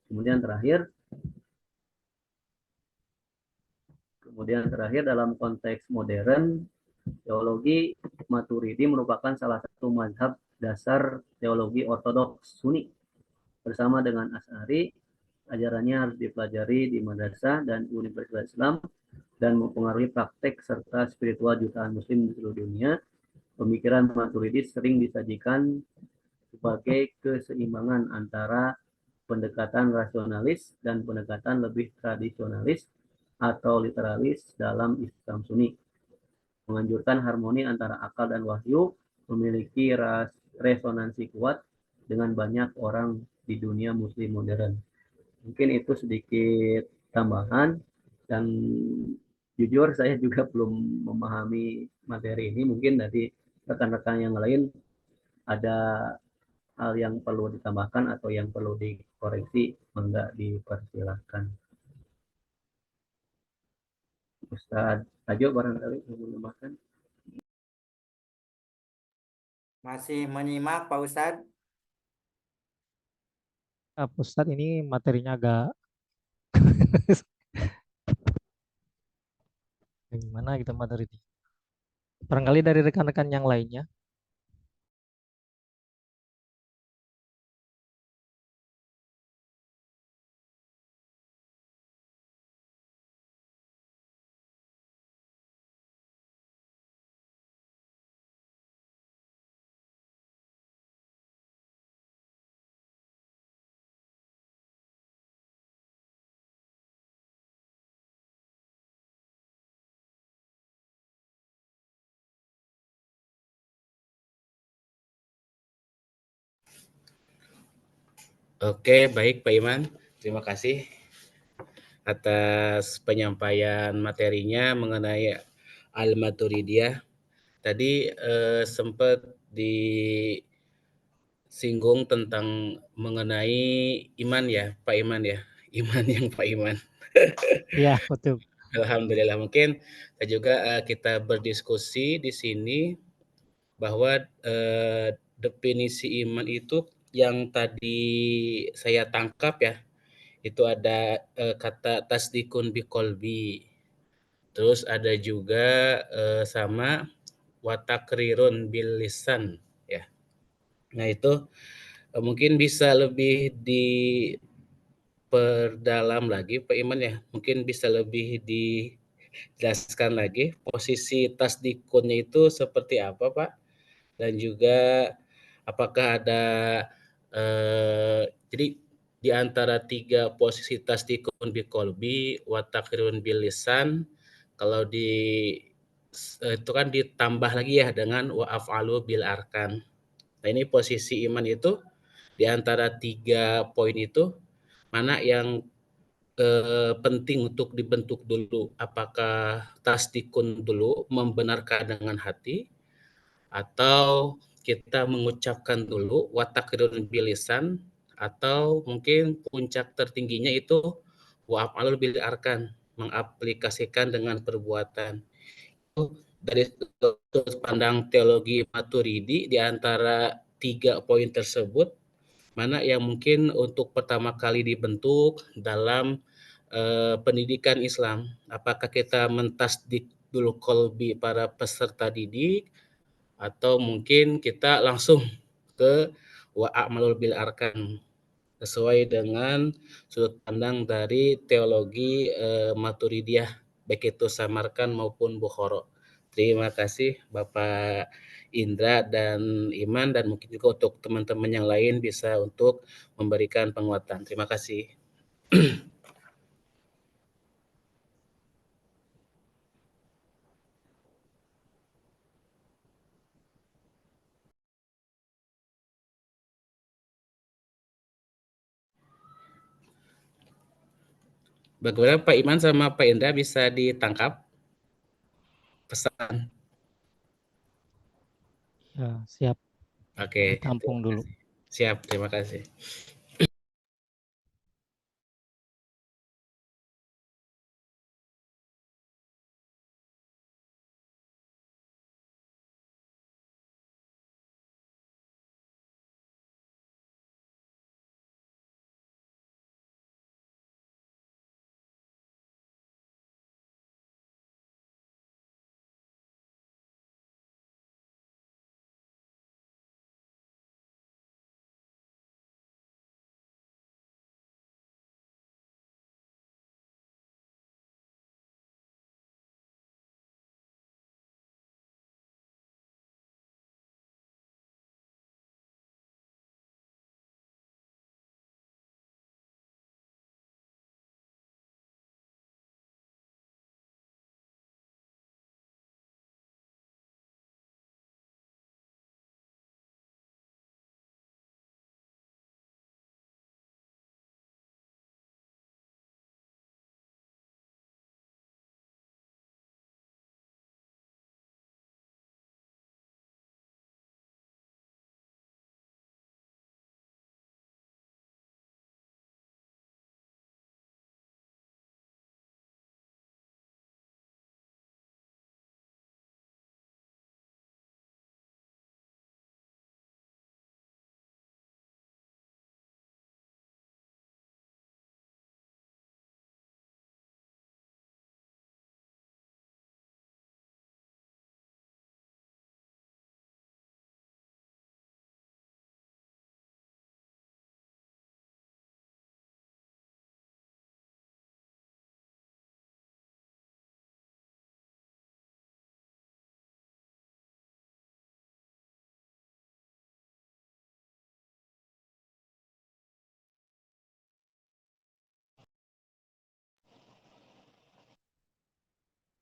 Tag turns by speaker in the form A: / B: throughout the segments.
A: Kemudian terakhir dalam konteks modern, teologi Maturidi merupakan salah satu mazhab dasar teologi ortodoks Sunni. Bersama dengan Asy'ari, ajarannya harus dipelajari di madrasah dan universitas Islam dan mempengaruhi praktek serta spiritual jutaan muslim di seluruh dunia. Pemikiran Maturidi sering disajikan sebagai keseimbangan antara pendekatan rasionalis dan pendekatan lebih tradisionalis atau literalis dalam Islam Sunni, menganjurkan harmoni antara akal dan wahyu, memiliki resonansi kuat dengan banyak orang di dunia muslim modern. Mungkin itu sedikit tambahan, dan jujur saya juga belum memahami materi ini. Mungkin dari rekan-rekan yang lain ada hal yang perlu ditambahkan atau yang perlu dikoreksi, enggak, dipersilahkan. Ustadz Ajo barangkali mau menambahkan.
B: Masih menyimak Pak Ustadz?
C: Pak Ustadz, ini materinya agak gimana gitu materi ini. Barangkali dari rekan-rekan yang lainnya.
D: Oke, baik Pak Iman. Terima kasih atas penyampaian materinya mengenai Al-Maturidiyah. Tadi sempat disinggung tentang mengenai iman ya, Pak Iman ya. Iman yang Pak Iman.
C: Iya, betul.
D: Alhamdulillah, mungkin juga kita berdiskusi di sini bahwa definisi iman itu yang tadi saya tangkap ya, itu ada kata tasdikun biqolbi, terus ada juga sama watakrirun bil lisan ya. Nah itu mungkin bisa lebih diperdalam lagi Pak Iman ya, mungkin bisa lebih dijelaskan lagi posisi tasdikunnya itu seperti apa Pak, dan juga apakah ada jadi di antara tiga posisi tasdikun biqolbi wa takrirun bil lisan, kalau itu kan ditambah lagi ya dengan wa af'alu bil arkan. Nah ini posisi iman itu di antara tiga poin itu mana yang penting untuk dibentuk dulu? Apakah tasdikun dulu membenarkan dengan hati, atau kita mengucapkan dulu watakrirun bilisan, atau mungkin puncak tertingginya itu wa'af'alul bil arkan, mengaplikasikan dengan perbuatan. Itu dari sudut pandang teologi Maturidi, di antara tiga poin tersebut mana yang mungkin untuk pertama kali dibentuk dalam pendidikan Islam? Apakah kita mentasdik dulu kolbi para peserta didik, atau mungkin kita langsung ke wa'amalul bil arkan sesuai dengan sudut pandang dari teologi Maturidiyah, baik itu Samarkan maupun Bukhara. Terima kasih Bapak Indra dan Iman, dan mungkin juga untuk teman-teman yang lain bisa untuk memberikan penguatan. Terima kasih. Bagaimana Pak Iman sama Pak Indra, bisa ditangkap pesan?
C: Ya, siap.
D: Oke.
C: Ditampung dulu.
D: Siap, terima kasih.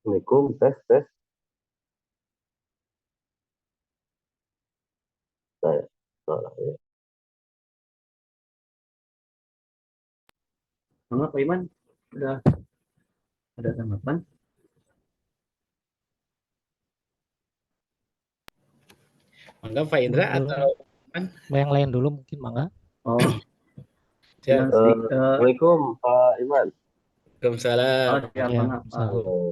E: Assalamualaikum, tes. Saya salah ya.
A: Mangga Pak Iman, sudah ada tanggapan?
D: Mangga Pak Indra atau
C: Yang lain dulu mungkin Mangga.
A: Oh,
D: siap.
A: yang
E: Assalamualaikum Pak Iman.
D: Waalaikumsalam.
A: oh, siap
C: Ya,
A: Mangga, Pak.
E: Assalamualaikum.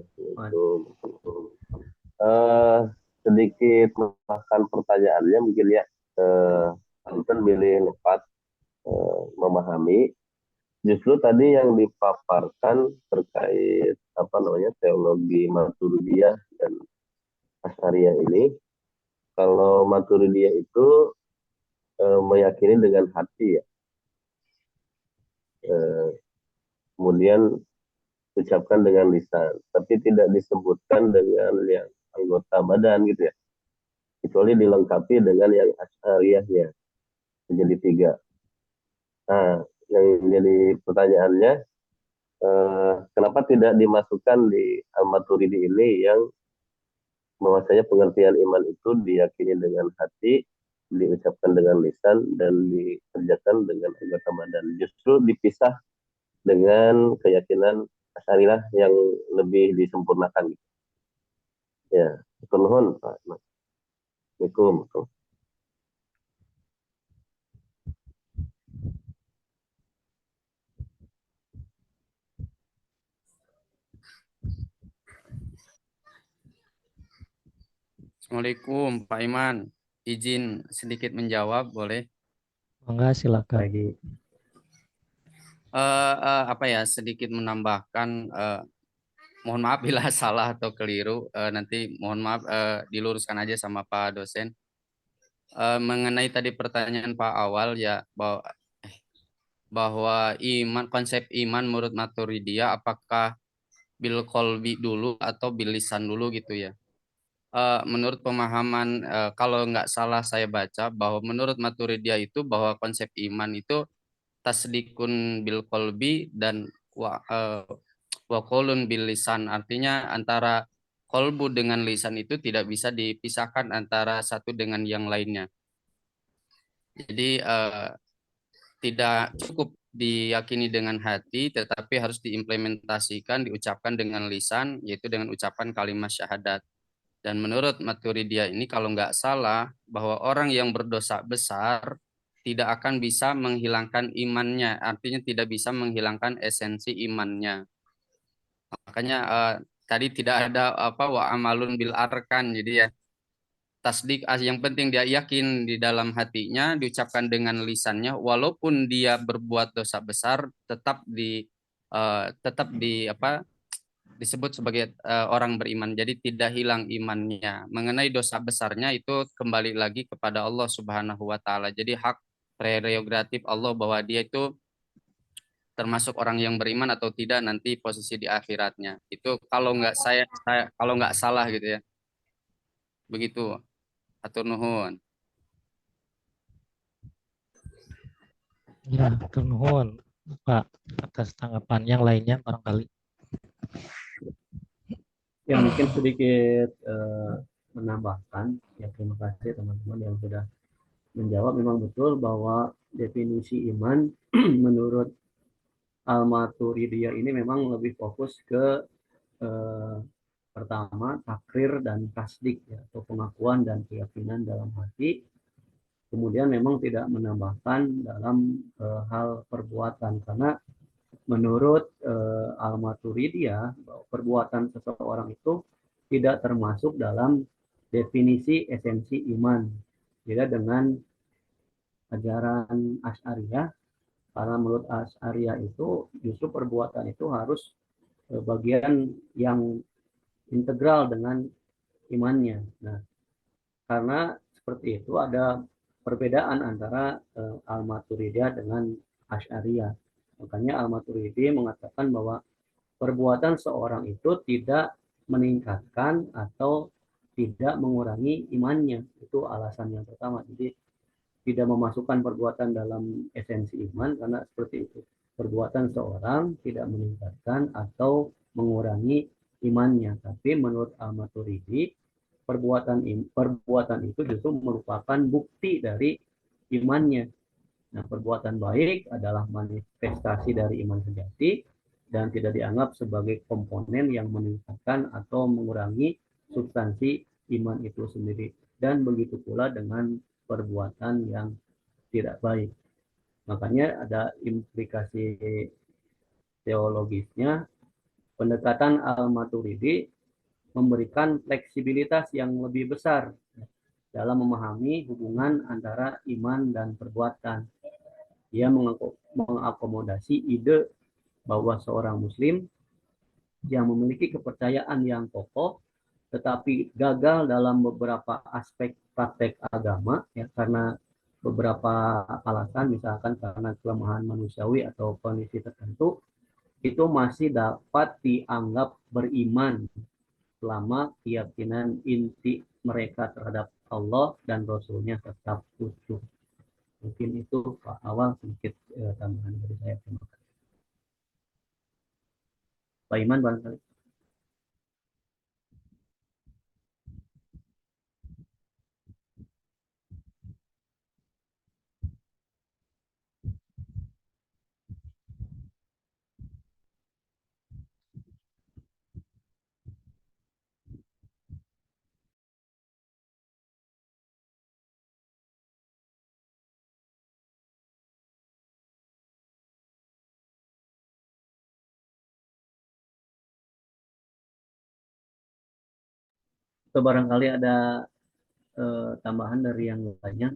E: Sedikit menambahkan pertanyaannya mungkin ya. Anton pilih lepat memahami. Justru tadi yang dipaparkan terkait teologi Maturidiyah dan Asy'ariyah ini, kalau Maturidiyah itu meyakini dengan hati ya, kemudian ucapkan dengan lisan, tapi tidak disebutkan dengan yang anggota badan gitu ya, kecuali dilengkapi dengan yang Asy'ariyahnya menjadi 3. Nah, yang jadi pertanyaannya, kenapa tidak dimasukkan di Al-Maturidi ini yang bahwasanya pengertian iman itu diyakini dengan hati, diucapkan dengan lisan, dan dikerjakan dengan anggota badan. Justru dipisah dengan keyakinan Asy'ariyah yang lebih disempurnakan. Ya, nuhun Pak. Assalamualaikum.
F: Assalamualaikum Pak Iman. Izin sedikit menjawab boleh?
C: Mangga silakan.
A: Lagi.
F: Sedikit menambahkan. Mohon maaf bila salah atau keliru. Nanti mohon maaf diluruskan aja sama Pak dosen. Mengenai tadi pertanyaan Pak awal ya bahwa konsep iman menurut Maturidiyah apakah bil qalbi dulu atau bil lisan dulu gitu ya. Menurut pemahaman kalau nggak salah saya baca bahwa menurut Maturidiyah itu bahwa konsep iman itu tasdikun bil qalbi dan wa qaulun bil lisan, artinya antara kolbu dengan lisan itu tidak bisa dipisahkan antara satu dengan yang lainnya. Jadi tidak cukup diyakini dengan hati, tetapi harus diimplementasikan, diucapkan dengan lisan, yaitu dengan ucapan kalimat syahadat. Dan menurut Maturidiyah ini kalau nggak salah bahwa orang yang berdosa besar tidak akan bisa menghilangkan imannya, artinya tidak bisa menghilangkan esensi imannya. Makanya tadi tidak ada wa amalun bil arkan, jadi ya tasdik yang penting dia yakin di dalam hatinya, diucapkan dengan lisannya, walaupun dia berbuat dosa besar tetap disebut sebagai orang beriman, jadi tidak hilang imannya. Mengenai dosa besarnya itu kembali lagi kepada Allah Subhanahu wa taala. Jadi hak prerogatif Allah bahwa dia itu termasuk orang yang beriman atau tidak nanti posisi di akhiratnya. Itu kalau nggak kalau nggak salah gitu ya. Begitu. Atur nuhun.
C: Ya, atur nuhun Pak atas tanggapan yang lainnya barangkali.
A: Ya mungkin sedikit menambahkan, ya terima kasih teman-teman yang sudah menjawab. Memang betul bahwa definisi iman menurut Al-Maturidiyah ini memang lebih fokus ke pertama takrir dan tasdik ya, atau pengakuan dan keyakinan dalam hati. Kemudian memang tidak menambahkan dalam hal perbuatan, karena menurut Al-Maturidiyah perbuatan seseorang itu tidak termasuk dalam definisi esensi iman. Beda dengan ajaran Asy'ariyah, karena menurut Asy'ariyah itu justru perbuatan itu harus bagian yang integral dengan imannya. Nah, karena seperti itu ada perbedaan antara Al-Maturidiyah dengan Asy'ariyah. Makanya Al-Maturidi mengatakan bahwa perbuatan seorang itu tidak meningkatkan atau tidak mengurangi imannya. Itu alasan yang pertama. Jadi tidak memasukkan perbuatan dalam esensi iman, karena seperti itu. Perbuatan seorang tidak meningkatkan atau mengurangi imannya. Tapi menurut Al-Maturidi, perbuatan itu justru merupakan bukti dari imannya. Nah, perbuatan baik adalah manifestasi dari iman sejati dan tidak dianggap sebagai komponen yang meningkatkan atau mengurangi substansi iman itu sendiri. Dan begitu pula dengan perbuatan yang tidak baik. Makanya ada implikasi teologisnya. Pendekatan Al-Maturidi memberikan fleksibilitas yang lebih besar dalam memahami hubungan antara iman dan perbuatan. Ia mengakomodasi ide bahwa seorang muslim yang memiliki kepercayaan yang kokoh tetapi gagal dalam beberapa aspek praktek agama ya, karena beberapa alasan, misalkan karena kelemahan manusiawi atau kondisi tertentu, itu masih dapat dianggap beriman selama keyakinan inti mereka terhadap Allah dan Rasulnya tetap utuh. Mungkin itu Pak Awal sedikit tambahan dari saya. Terima kasih. Pak Iman barangkali. Atau barangkali ada tambahan dari yang lainnya.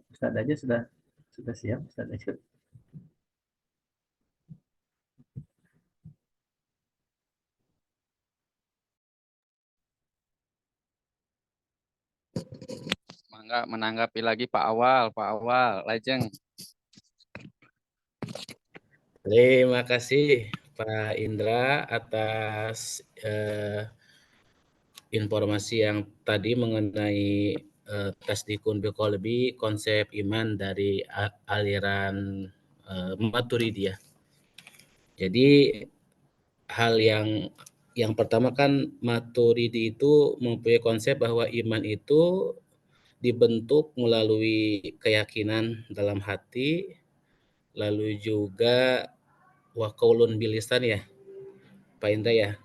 A: Ustadz aja sudah siap, Ustadz aja.
F: Mangga menanggapi lagi Pak Awal, lajeng.
D: Terima kasih Pak Indra atas informasi yang tadi mengenai Tasdikun Biqolbi, konsep iman dari aliran Maturidiyah. Jadi hal yang pertama kan Maturidi itu mempunyai konsep bahwa iman itu dibentuk melalui keyakinan dalam hati, lalu juga waqaulun bilisan ya, Pak Indra ya,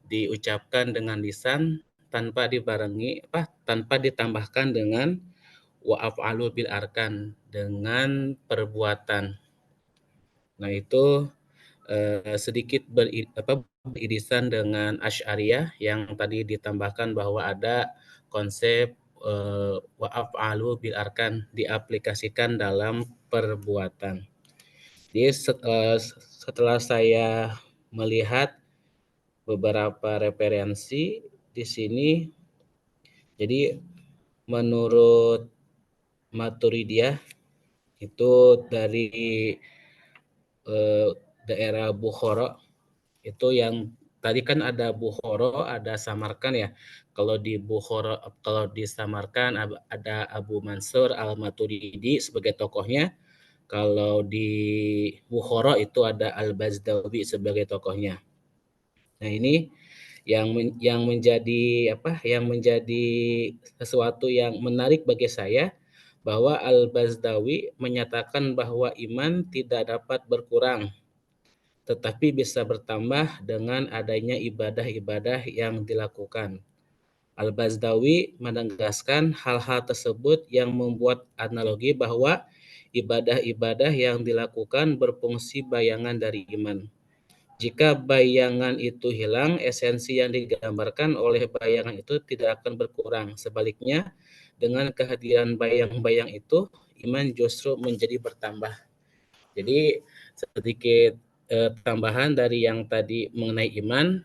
D: diucapkan dengan lisan tanpa tanpa ditambahkan dengan wa af'alu bil arkan, dengan perbuatan. Nah, itu sedikit beririsan dengan Asy'ariyah yang tadi ditambahkan bahwa ada konsep wa af'alu bil arkan, diaplikasikan dalam perbuatan. Jadi setelah saya melihat beberapa referensi di sini, jadi menurut Maturidiyah itu dari daerah Bukhara, itu yang tadi kan ada Bukhara, ada Samarkand ya. Kalau di Bukhara, kalau di Samarkand ada Abu Mansur Al-Maturidi sebagai tokohnya. Kalau di Bukhara itu ada Al-Bazdawi sebagai tokohnya. Nah, ini yang menjadi sesuatu yang menarik bagi saya, bahwa Al-Bazdawi menyatakan bahwa iman tidak dapat berkurang, tetapi bisa bertambah dengan adanya ibadah-ibadah yang dilakukan. Al-Bazdawi menegaskan hal-hal tersebut yang membuat analogi bahwa ibadah-ibadah yang dilakukan berfungsi bayangan dari iman. Jika bayangan itu hilang, esensi yang digambarkan oleh bayangan itu tidak akan berkurang. Sebaliknya, dengan kehadiran bayang-bayang itu, iman justru menjadi bertambah. Jadi sedikit tambahan dari yang tadi mengenai iman,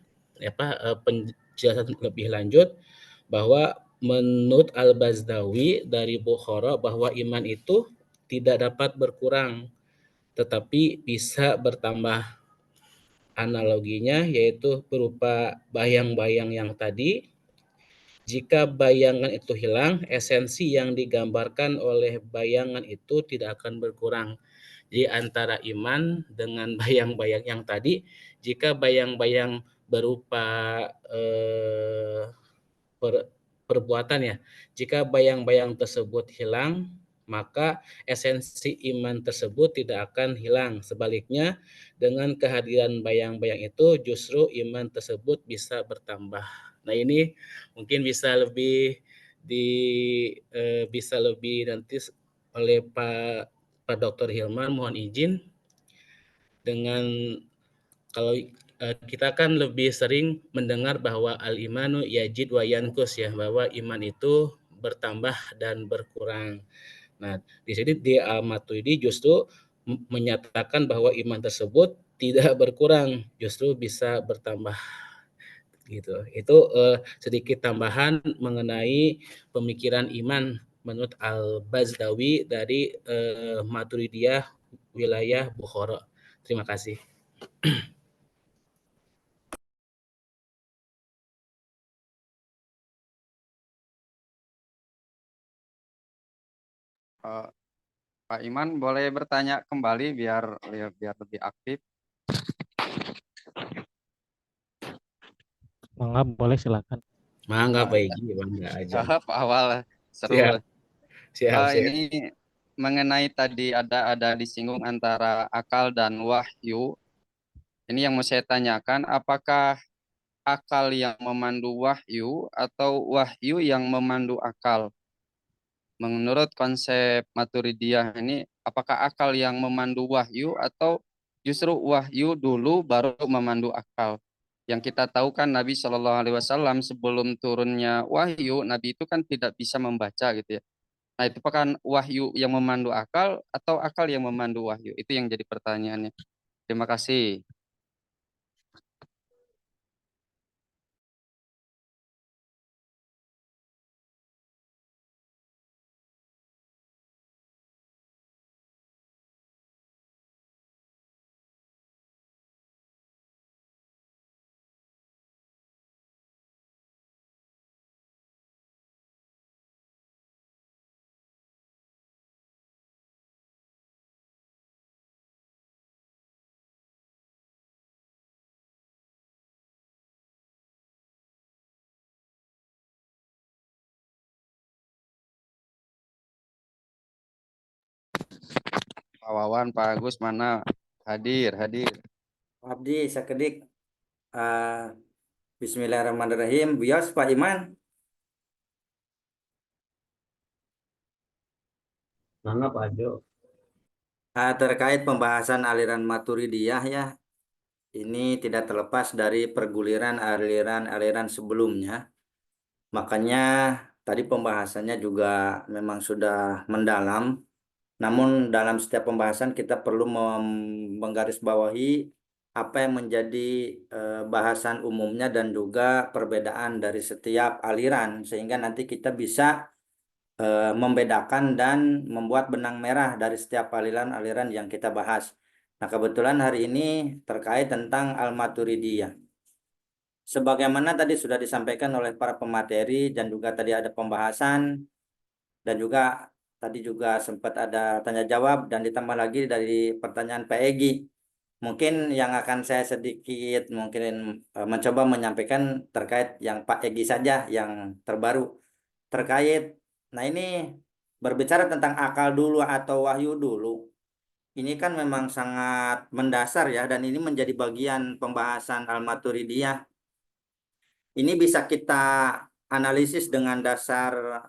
D: penjelasan lebih lanjut bahwa menurut Al-Bazdawi dari Bukhara bahwa iman itu tidak dapat berkurang, tetapi bisa bertambah. Analoginya yaitu berupa bayang-bayang yang tadi. Jika bayangan itu hilang, esensi yang digambarkan oleh bayangan itu tidak akan berkurang. Jadi antara iman dengan bayang-bayang yang tadi, jika bayang-bayang berupa perbuatan ya. Jika bayang-bayang tersebut hilang, maka esensi iman tersebut tidak akan hilang. Sebaliknya, dengan kehadiran bayang-bayang itu justru iman tersebut bisa bertambah. Nah, ini mungkin bisa lebih bisa lebih nanti oleh Pak Dr. Hilman, mohon izin. Dengan kalau kita kan lebih sering mendengar bahwa al-imanu yajid wa yankus ya, bahwa iman itu bertambah dan berkurang. Nah, di sini di Al-Maturidi justru menyatakan bahwa iman tersebut tidak berkurang, justru bisa bertambah gitu. Itu sedikit tambahan mengenai pemikiran iman menurut Al-Bazdawi dari Maturidiyah wilayah Bukhara. Terima kasih.
F: Pak Iman boleh bertanya kembali biar lebih aktif.
C: Mangga, boleh silakan.
D: Mangga Pak Igi, mangga aja.
F: Pak Awal seru.
D: Siap.
F: Ini mengenai tadi ada disinggung antara akal dan wahyu. Ini yang mau saya tanyakan, apakah akal yang memandu wahyu atau wahyu yang memandu akal? Menurut konsep Maturidiyah ini, apakah akal yang memandu wahyu atau justru wahyu dulu baru memandu akal? Yang kita tahu kan Nabi Shallallahu Alaihi Wasallam sebelum turunnya wahyu, Nabi itu kan tidak bisa membaca gitu ya. Nah, itu apakah wahyu yang memandu akal atau akal yang memandu wahyu? Itu yang jadi pertanyaannya. Terima kasih. Pak Wawan, Pak Agus mana? Hadir.
B: Abdi sakedik. Bismillahirrahmanirrahim. Bios Pak Iman.
A: Mangga Pak Jo.
B: Terkait pembahasan aliran Maturidiyah ya, ini tidak terlepas dari perguliran aliran-aliran sebelumnya. Makanya tadi pembahasannya juga memang sudah mendalam. Namun dalam setiap pembahasan kita perlu menggarisbawahi apa yang menjadi bahasan umumnya dan juga perbedaan dari setiap aliran sehingga nanti kita bisa membedakan dan membuat benang merah dari setiap aliran-aliran yang kita bahas. Nah, kebetulan hari ini terkait tentang Al-Maturidiyah. Sebagaimana tadi sudah disampaikan oleh para pemateri dan juga tadi ada pembahasan dan juga tadi juga sempat ada tanya jawab dan ditambah lagi dari pertanyaan Pak Egi. Mungkin yang akan saya sedikit mungkin mencoba menyampaikan terkait yang Pak Egi saja yang terbaru terkait. Nah, ini berbicara tentang akal dulu atau wahyu dulu. Ini kan memang sangat mendasar ya dan ini menjadi bagian pembahasan Al-Maturidiyah. Ini bisa kita analisis dengan dasar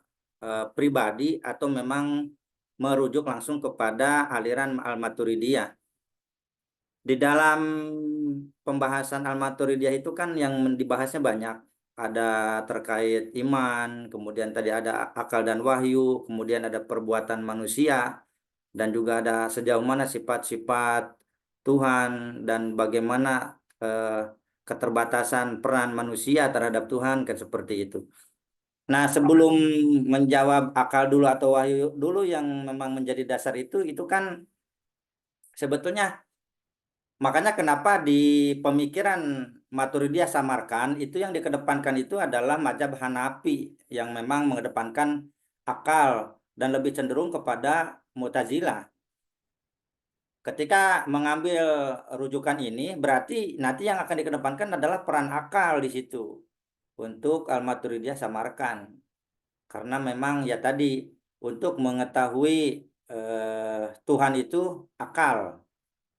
B: pribadi atau memang merujuk langsung kepada aliran Al-Maturidiyah. Di dalam pembahasan Al-Maturidiyah itu kan yang dibahasnya banyak. Ada terkait iman, kemudian tadi ada akal dan wahyu, kemudian ada perbuatan manusia, dan juga ada sejauh mana sifat-sifat Tuhan dan bagaimana keterbatasan peran manusia terhadap Tuhan, kan seperti itu. Nah, sebelum menjawab akal dulu atau wahyu dulu yang memang menjadi dasar itu kan sebetulnya makanya kenapa di pemikiran Maturidiyah Samarkand itu yang dikedepankan itu adalah mazhab Hanafi yang memang mengedepankan akal dan lebih cenderung kepada Mu'tazilah. ketika mengambil rujukan ini, berarti nanti yang akan dikedepankan adalah peran akal di situ untuk Al-Maturidiyah Samarkand. Karena memang ya tadi untuk mengetahui Tuhan itu akal,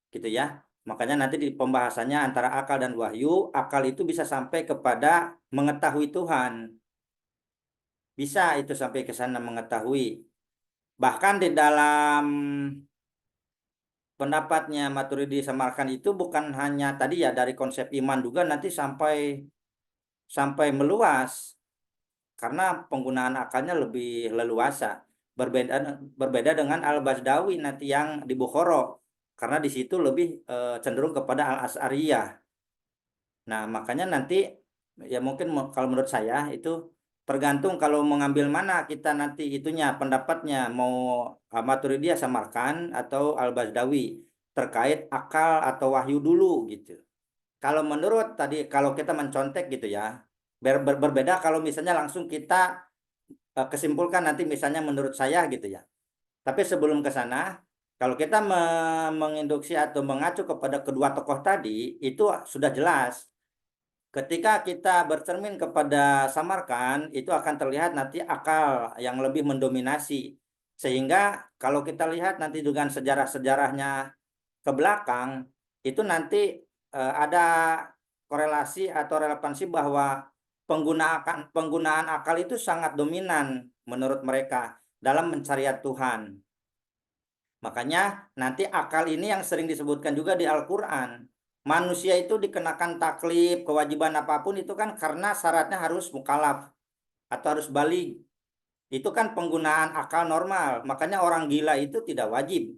B: gitu ya. Makanya nanti di pembahasannya antara akal dan wahyu, akal itu bisa sampai kepada mengetahui Tuhan. Bisa itu sampai ke sana mengetahui. Bahkan di dalam pendapatnya Maturidi Samarkand itu bukan hanya tadi ya dari konsep iman juga nanti sampai meluas karena penggunaan akalnya lebih leluasa. Berbeda dengan Al-Bazdawi nanti yang di Bukhara karena di situ lebih cenderung kepada Al-Asy'ariyah. Nah, makanya nanti ya mungkin kalau menurut saya itu tergantung kalau mengambil mana kita nanti itunya pendapatnya mau Maturidiyah Samarkand atau Al-Bazdawi terkait akal atau wahyu dulu gitu. Kalau menurut tadi kalau kita mencontek gitu ya berbeda kalau misalnya langsung kita kesimpulkan nanti misalnya menurut saya gitu ya. Tapi sebelum ke sana kalau kita menginduksi atau mengacu kepada kedua tokoh tadi itu sudah jelas. Ketika kita bercermin kepada Samarkand, itu akan terlihat nanti akal yang lebih mendominasi. Sehingga kalau kita lihat nanti dengan sejarah-sejarahnya ke belakang, itu nanti ada korelasi atau relevansi bahwa penggunaan akal itu sangat dominan menurut mereka dalam mencariat Tuhan. Makanya nanti akal ini yang sering disebutkan juga di Al-Quran. Manusia itu dikenakan taklif, kewajiban apapun itu kan karena syaratnya harus mukalaf atau harus baligh. Itu kan penggunaan akal normal. Makanya orang gila itu tidak wajib.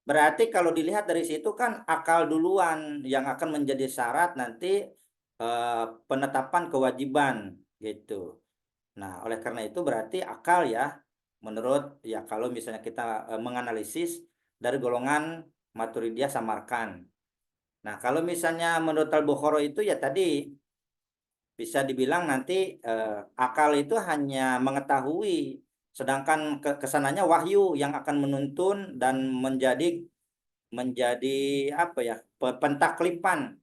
B: Berarti kalau dilihat dari situ kan akal duluan yang akan menjadi syarat nanti penetapan kewajiban gitu. Nah, oleh karena itu berarti akal ya menurut ya kalau misalnya kita menganalisis dari golongan Maturidiyah Samarkand. Nah, kalau misalnya menurut Al-Bukhari itu ya tadi bisa dibilang nanti akal itu hanya mengetahui, sedangkan kesananya wahyu yang akan menuntun dan menjadi apa ya pentaklipan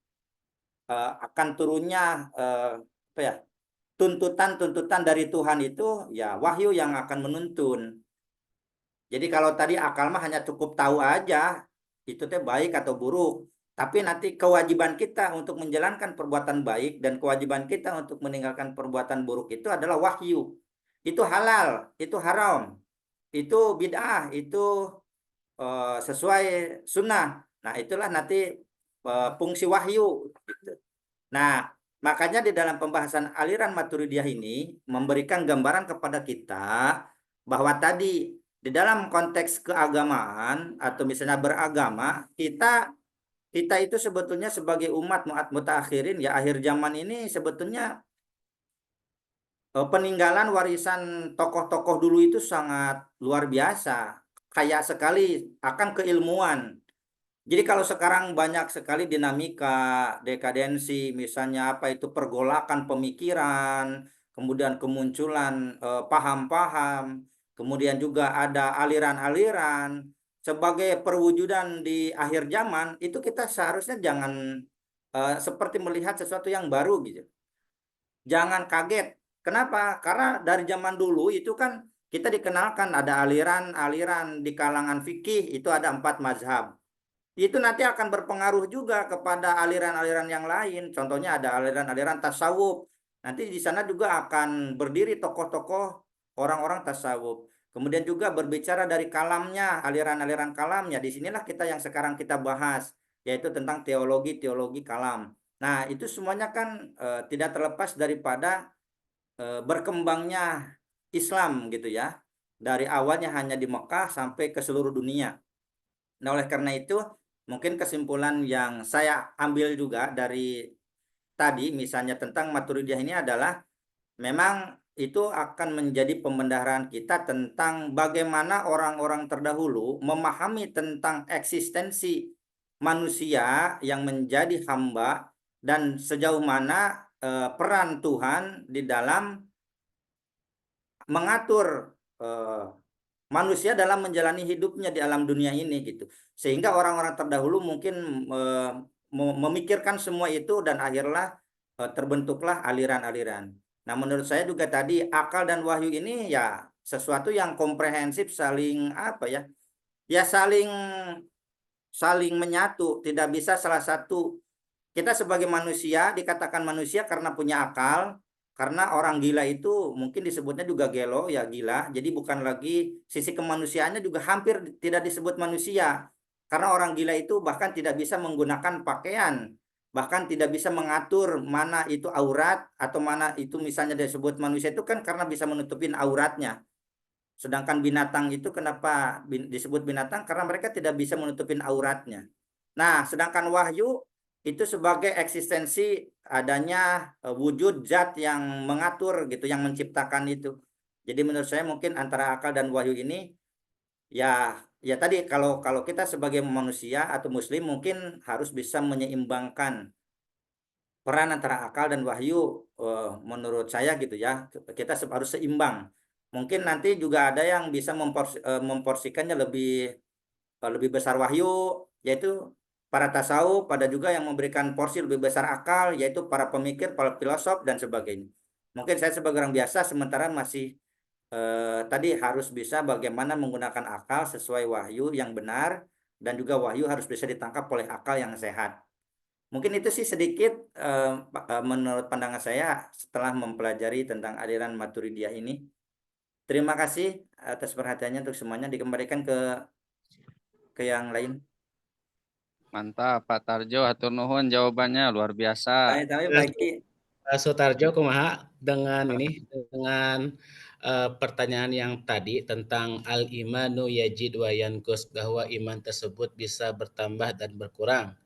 B: akan turunnya apa ya tuntutan dari Tuhan itu ya wahyu yang akan menuntun. Jadi kalau tadi akal mah hanya cukup tahu aja itu teh baik atau buruk. Tapi nanti kewajiban kita untuk menjalankan perbuatan baik dan kewajiban kita untuk meninggalkan perbuatan buruk itu adalah wahyu. Itu halal, itu haram, itu bid'ah, itu sesuai sunnah. Nah itulah nanti fungsi wahyu. Nah makanya di dalam pembahasan aliran Maturidiyah ini memberikan gambaran kepada kita bahwa tadi di dalam konteks keagamaan atau misalnya beragama kita itu sebetulnya sebagai umat mutakhirin ya akhir zaman ini sebetulnya peninggalan warisan tokoh-tokoh dulu itu sangat luar biasa, kaya sekali akan keilmuan. Jadi kalau sekarang banyak sekali dinamika, dekadensi, misalnya apa itu pergolakan pemikiran, kemudian kemunculan paham-paham, kemudian juga ada aliran-aliran sebagai perwujudan di akhir zaman, itu kita seharusnya jangan seperti melihat sesuatu yang baru gitu. Jangan kaget. Kenapa? Karena dari zaman dulu itu kan kita dikenalkan ada aliran-aliran di kalangan fikih itu ada 4 mazhab. Itu nanti akan berpengaruh juga kepada aliran-aliran yang lain. Contohnya ada aliran-aliran tasawuf. Nanti di sana juga akan berdiri tokoh-tokoh orang-orang tasawuf. Kemudian juga berbicara dari kalamnya, aliran-aliran kalamnya. Disinilah kita yang sekarang kita bahas, yaitu tentang teologi kalam. Nah, itu semuanya kan tidak terlepas daripada berkembangnya Islam gitu ya. Dari awalnya hanya di Mekah sampai ke seluruh dunia. Nah, oleh karena itu mungkin kesimpulan yang saya ambil juga dari tadi misalnya tentang Maturidiyah ini adalah memang itu akan menjadi pembenaran kita tentang bagaimana orang-orang terdahulu memahami tentang eksistensi manusia yang menjadi hamba dan sejauh mana peran Tuhan di dalam mengatur manusia dalam menjalani hidupnya di alam dunia ini gitu. Sehingga orang-orang terdahulu mungkin memikirkan semua itu dan akhirnya terbentuklah aliran-aliran. Nah, menurut saya juga tadi akal dan wahyu ini ya sesuatu yang komprehensif, saling apa ya? Ya saling menyatu, tidak bisa salah satu. Kita sebagai manusia dikatakan manusia karena punya akal, karena orang gila itu mungkin disebutnya juga gelo, ya gila. Jadi bukan lagi sisi kemanusiaannya juga hampir tidak disebut manusia. Karena orang gila itu bahkan tidak bisa menggunakan pakaian, bahkan tidak bisa mengatur mana itu aurat atau mana itu misalnya disebut manusia itu kan karena bisa menutupin auratnya. Sedangkan binatang itu kenapa disebut binatang? Karena mereka tidak bisa menutupin auratnya. Nah, sedangkan wahyu itu sebagai eksistensi adanya wujud zat yang mengatur gitu, yang menciptakan itu. Jadi menurut saya mungkin antara akal dan wahyu ini ya tadi kalau kita sebagai manusia atau muslim mungkin harus bisa menyeimbangkan peran antara akal dan wahyu menurut saya gitu ya. Kita harus seimbang. Mungkin nanti juga ada yang bisa memporsikannya lebih besar wahyu, yaitu para tasawuf, pada juga yang memberikan porsi lebih besar akal, yaitu para pemikir, para filosof, dan sebagainya. Mungkin saya sebagai orang biasa sementara masih tadi harus bisa bagaimana menggunakan akal sesuai wahyu yang benar, dan juga wahyu harus bisa ditangkap oleh akal yang sehat. Mungkin itu sih sedikit menurut pandangan saya setelah mempelajari tentang aliran Maturidiyah ini. Terima kasih atas perhatiannya untuk semuanya. Dikembalikan ke yang lain.
F: Mantap, Pak Tarjo, hatur nuhun jawabannya luar biasa.
B: Baik.
D: Sutarjo kumaha dengan pertanyaan yang tadi tentang al-imanu yajid wa yanqus, bahwa iman tersebut bisa bertambah dan berkurang.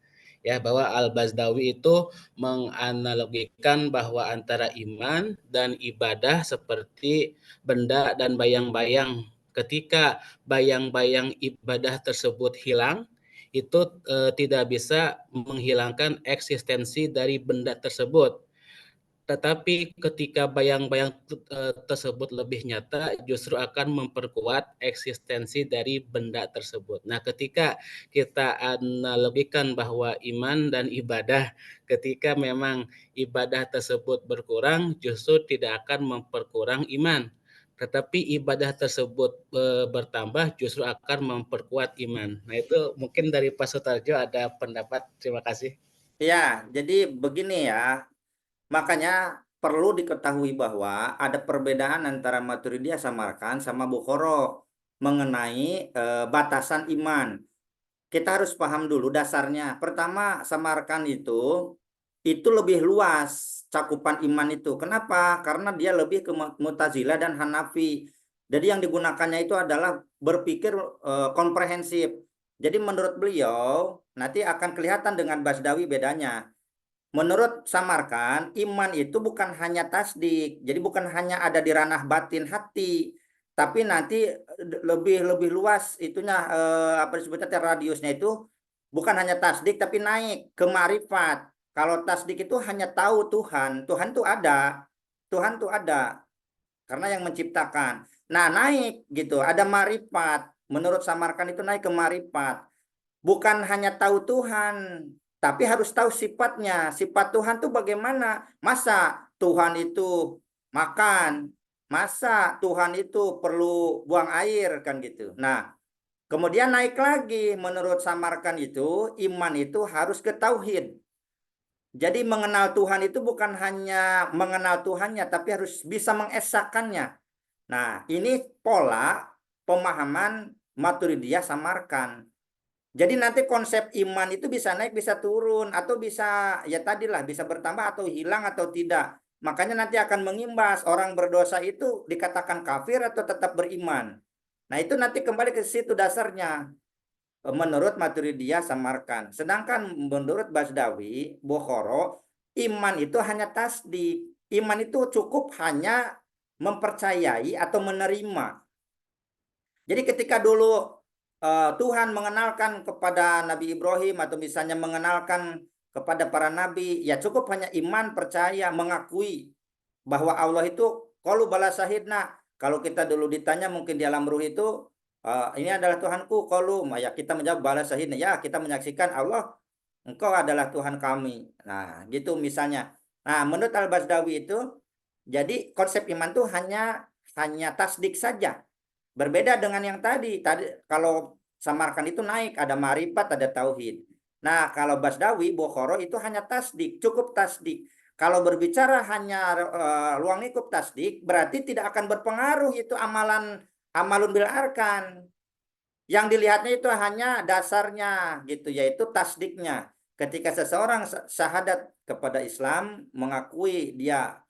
D: Ya, bahwa Al-Bazdawi itu menganalogikan bahwa antara iman dan ibadah seperti benda dan bayang-bayang. Ketika bayang-bayang ibadah tersebut hilang, itu tidak bisa menghilangkan eksistensi dari benda tersebut. Tetapi ketika bayang-bayang tersebut lebih nyata, justru akan memperkuat eksistensi dari benda tersebut. Nah, ketika kita analogikan bahwa iman dan ibadah, ketika memang ibadah tersebut berkurang, justru tidak akan memperkurang iman. Tetapi ibadah tersebut bertambah, justru akan memperkuat iman. Nah, itu mungkin dari Pak Sutarjo ada pendapat. Terima kasih.
B: Ya, jadi begini ya. Makanya perlu diketahui bahwa ada perbedaan antara Maturidiyah Samarkand sama Bukhara mengenai batasan iman. Kita harus paham dulu dasarnya. Pertama, Samarkand itu lebih luas cakupan iman itu. Kenapa? Karena dia lebih ke Mu'tazilah dan Hanafi. Jadi yang digunakannya itu adalah berpikir komprehensif. Jadi menurut beliau nanti akan kelihatan dengan Bazdawi bedanya. Menurut Samarkand, iman itu bukan hanya tasdik, jadi bukan hanya ada di ranah batin hati, tapi nanti lebih luas itunya apa disebutnya radiusnya itu bukan hanya tasdik tapi naik ke ma'rifat. Kalau tasdik itu hanya tahu Tuhan, Tuhan tuh ada karena yang menciptakan. Nah, naik gitu, ada ma'rifat. Menurut Samarkand itu naik ke ma'rifat. Bukan hanya tahu Tuhan, tapi harus tahu sifatnya. Sifat Tuhan tuh bagaimana? Masa Tuhan itu makan? Masa Tuhan itu perlu buang air kan gitu. Nah, kemudian naik lagi menurut Samarkand itu iman itu harus ke tauhid. Jadi mengenal Tuhan itu bukan hanya mengenal Tuhannya, tapi harus bisa mengesakannya. Nah, ini pola pemahaman Maturidiyah Samarkand. Jadi nanti konsep iman itu bisa naik, bisa turun, atau bisa ya tadilah bisa bertambah atau hilang atau tidak. Makanya nanti akan mengimbas orang berdosa itu dikatakan kafir atau tetap beriman. Nah itu nanti kembali ke situ dasarnya. Menurut Maturidiyah Samarkand. Sedangkan menurut Bazdawi, Bukhara, iman itu hanya tasdik. Iman itu cukup hanya mempercayai atau menerima. Jadi ketika dulu Tuhan mengenalkan kepada Nabi Ibrahim atau misalnya mengenalkan kepada para nabi, ya cukup hanya iman, percaya, mengakui bahwa Allah itu qalu bala syahidna. Kalau kita dulu ditanya mungkin di alam ruh itu Ini adalah Tuhanku, qalu, ya kita menjawab bala syahidna, ya kita menyaksikan Allah, engkau adalah Tuhan kami. Nah, gitu misalnya. Nah, menurut Al-Bazdawi itu, jadi konsep iman itu hanya tasdik saja. Berbeda dengan yang tadi. Tadi kalau samarkan itu naik, ada ma'rifat, ada tauhid. Nah, kalau Basdawi, Bukhara itu hanya tasdik, cukup tasdik. Kalau berbicara hanya ruang lingkup tasdik, berarti tidak akan berpengaruh itu amalun bil arkan. Yang dilihatnya itu hanya dasarnya gitu, yaitu tasdiknya. Ketika seseorang syahadat kepada Islam, mengakui dia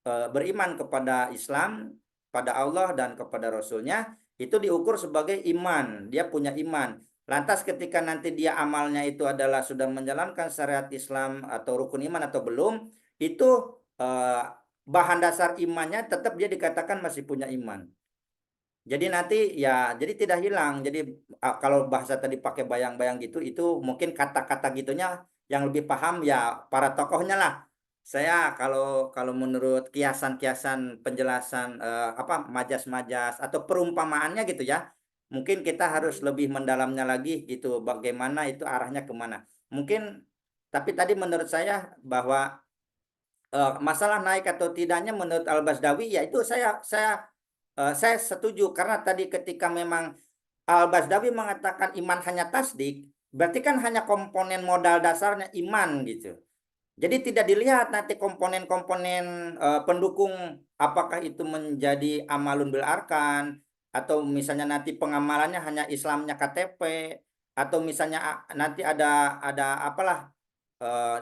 B: beriman kepada Islam, pada Allah dan kepada Rasulnya, itu diukur sebagai iman. Dia punya iman. Lantas ketika nanti dia amalnya itu adalah sudah menjalankan syariat Islam atau rukun iman atau belum, itu bahan dasar imannya tetap dia dikatakan masih punya iman. Jadi nanti ya, jadi tidak hilang. Jadi kalau bahasa tadi pakai bayang-bayang gitu, itu mungkin kata-kata gitunya yang lebih paham ya para tokohnya lah. Saya kalau menurut kiasan-kiasan penjelasan majas-majas atau perumpamaannya gitu ya, mungkin kita harus lebih mendalamnya lagi gitu. Bagaimana itu arahnya kemana? Mungkin, tapi tadi menurut saya bahwa masalah naik atau tidaknya menurut Al-Bazdawi ya itu saya setuju karena tadi ketika memang Al-Bazdawi mengatakan iman hanya tasdik, berarti kan hanya komponen modal dasarnya iman gitu. Jadi tidak dilihat nanti komponen-komponen pendukung, apakah itu menjadi amalun bil arkan, atau misalnya nanti pengamalannya hanya Islamnya KTP, atau misalnya nanti ada apalah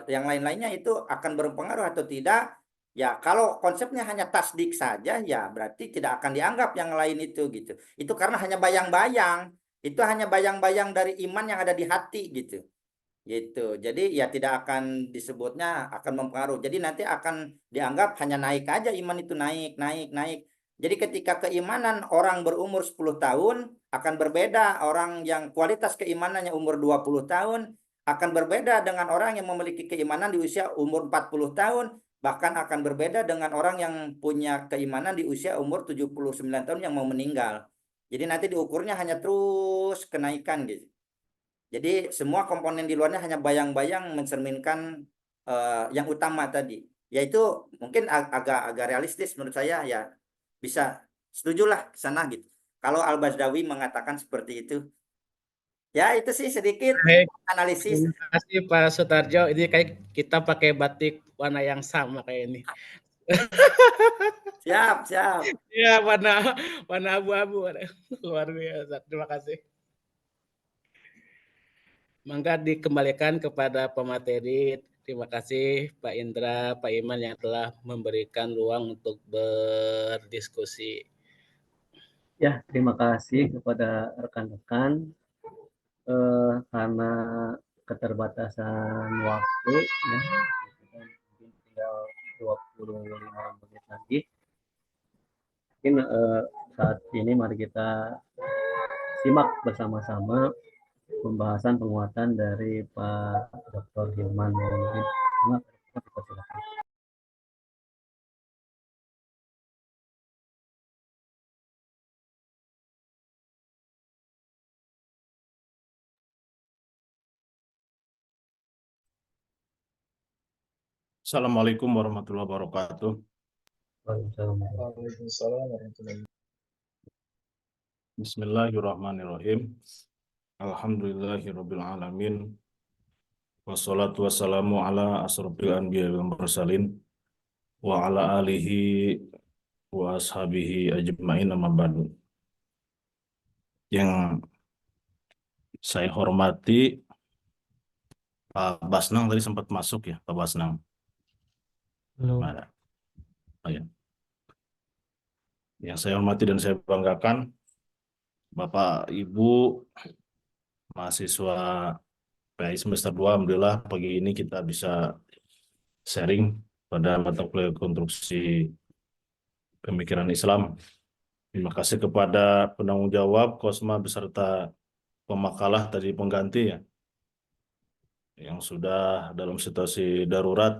B: yang lain-lainnya, itu akan berpengaruh atau tidak. Ya, kalau konsepnya hanya tasdik saja, ya berarti tidak akan dianggap yang lain itu gitu. Itu karena hanya bayang-bayang. Itu hanya bayang-bayang dari iman yang ada di hati gitu. Gitu. Jadi ya tidak akan disebutnya akan mempengaruhi. Jadi nanti akan dianggap hanya naik aja, iman itu naik, naik, naik. Jadi ketika keimanan orang berumur 10 tahun akan berbeda, orang yang kualitas keimanannya umur 20 tahun akan berbeda dengan orang yang memiliki keimanan di usia umur 40 tahun, bahkan akan berbeda dengan orang yang punya keimanan di usia umur 79 tahun yang mau meninggal. Jadi nanti diukurnya hanya terus kenaikan gitu. Jadi semua komponen di luarnya hanya bayang-bayang mencerminkan yang utama tadi. Yaitu mungkin agak realistis menurut saya, ya bisa setujulah ke sana gitu. Kalau Al-Bazdawi mengatakan seperti itu. Ya itu sih sedikit
D: Baik,
B: analisis.
D: terima kasih Pak Sutarjo. Ini kayak kita pakai batik warna yang sama kayak ini.
B: Siap, siap.
D: Ya, warna abu-abu. Luar biasa. Terima kasih. Mangga dikembalikan kepada pemateri. Terima kasih Pak Indra, Pak Iman yang telah memberikan ruang untuk berdiskusi.
A: Ya, terima kasih kepada rekan-rekan. Karena keterbatasan waktu, ya, mungkin tinggal 25 menit lagi. Mungkin saat ini mari kita simak bersama-sama pembahasan penguatan dari Pak Dr. Hilman Nurudin.
G: Assalamualaikum warahmatullahi wabarakatuh.
A: Waalaikumsalam.
G: Bismillahirrahmanirrahim. Alhamdulillahirabbil alamin. Wassalatu wassalamu ala asrofil anbiya wal mursalin wa ala alihi wa ashabihi ajmain, amma ba'du. Yang saya hormati Pak Basnang tadi sempat masuk ya, Pak Basnang.
C: Belum.
G: Mana? Oh, ya. Yang saya hormati dan saya banggakan Bapak Ibu mahasiswa PAI semester 2, alhamdulillah pagi ini kita bisa sharing pada mata kuliah konstruksi pemikiran Islam. Terima kasih kepada penanggung jawab Kosma beserta pemakalah tadi pengganti ya, yang sudah dalam situasi darurat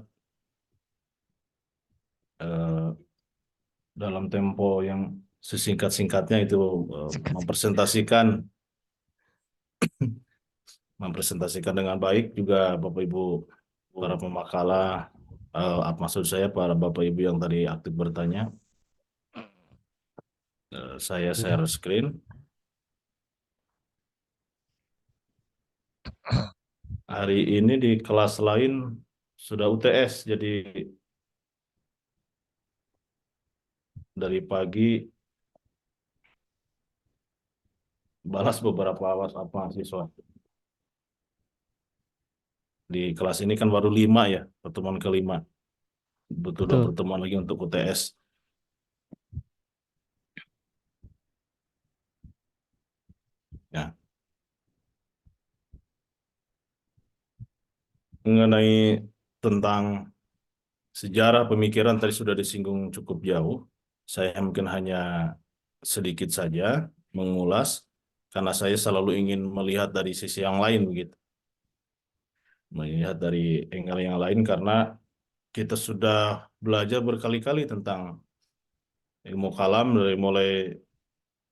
G: dalam tempo yang sesingkat-singkatnya itu
C: Singkat.
G: mempresentasikan dengan baik juga Bapak Ibu para pemakalah, maksud saya para Bapak Ibu yang tadi aktif bertanya. Saya
C: Sudah.
G: share screen. Hari ini di kelas lain sudah UTS, jadi dari pagi balas beberapa WhatsApp mahasiswa. Di kelas ini kan baru 5 ya, pertemuan kelima. Butuh 2
C: Betul.
G: pertemuan lagi untuk UTS. Ya. Mengenai tentang sejarah pemikiran tadi sudah disinggung cukup jauh. Saya mungkin hanya sedikit saja mengulas karena saya selalu ingin melihat dari sisi yang lain begitu. Melihat dari angle yang lain karena kita sudah belajar berkali-kali tentang ilmu kalam dari mulai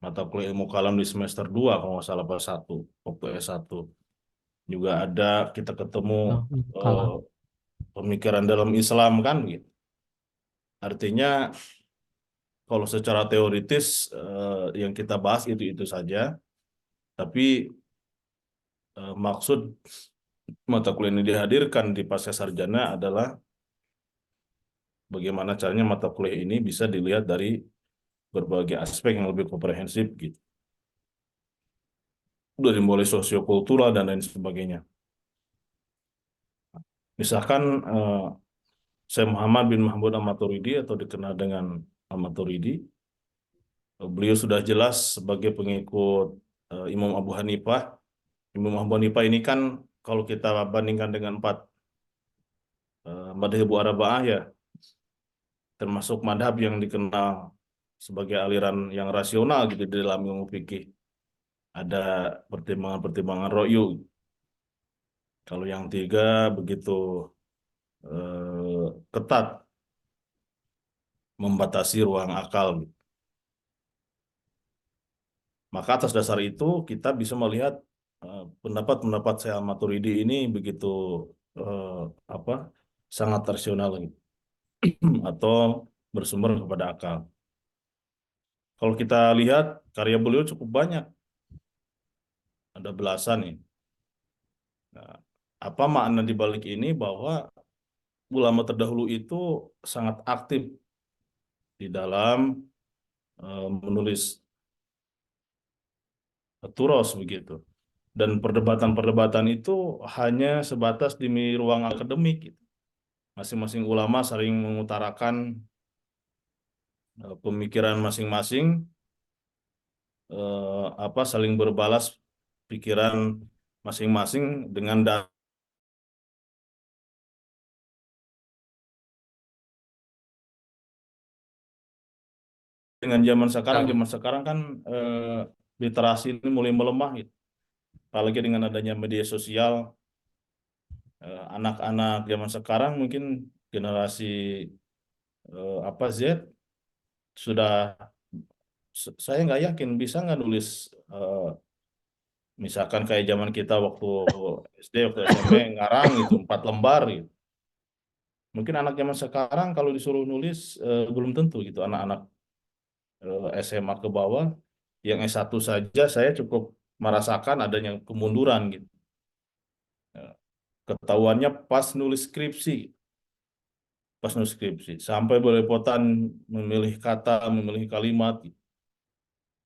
G: mata kuliah ilmu kalam di semester 2 kalau nggak salah pas 1 waktu S1. Juga ada kita ketemu
C: Kalah.
G: pemikiran dalam Islam kan gitu. Artinya kalau secara teoritis yang kita bahas itu saja, tapi maksud mata kuliah ini dihadirkan di pasca sarjana adalah bagaimana caranya mata kuliah ini bisa dilihat dari berbagai aspek yang lebih komprehensif gitu. Dari mulai sosiokultural dan lain sebagainya. Misalkan saya Muhammad bin Mahmud Al-Maturidi atau dikenal dengan Al-Maturidi, beliau sudah jelas sebagai pengikut Imam Abu Hanifah. Imam Abu Hanifah ini kan kalau kita bandingkan dengan 4 madhab arba'ah ya, termasuk madhab yang dikenal sebagai aliran yang rasional gitu di dalam ilmu fikih. Ada pertimbangan-pertimbangan ro'yu. Kalau yang 3 begitu ketat membatasi ruang akal. Maka atas dasar itu kita bisa melihat pendapat-pendapat saya Maturidi ini begitu sangat rasional atau bersumber kepada akal. Kalau kita lihat karya beliau cukup banyak, ada belasan nih. Nah, apa makna di balik ini bahwa ulama terdahulu itu sangat aktif di dalam menulis turos begitu. Dan perdebatan-perdebatan itu hanya sebatas di ruang akademik. Gitu. Masing-masing ulama saling mengutarakan pemikiran masing-masing, saling berbalas pikiran masing-masing dengan zaman sekarang kan literasi ini mulai melemah gitu. Apalagi dengan adanya media sosial, anak-anak zaman sekarang mungkin generasi Z sudah, saya nggak yakin bisa nggak nulis misalkan kayak zaman kita waktu SD waktu SMP ngarang itu 4 lembar gitu. Mungkin anak zaman sekarang kalau disuruh nulis belum tentu gitu. Anak-anak SMA ke bawah yang S1 saja saya cukup merasakan adanya kemunduran gitu. Ketahuannya pas nulis skripsi sampai belepotan memilih kata, memilih kalimat gitu.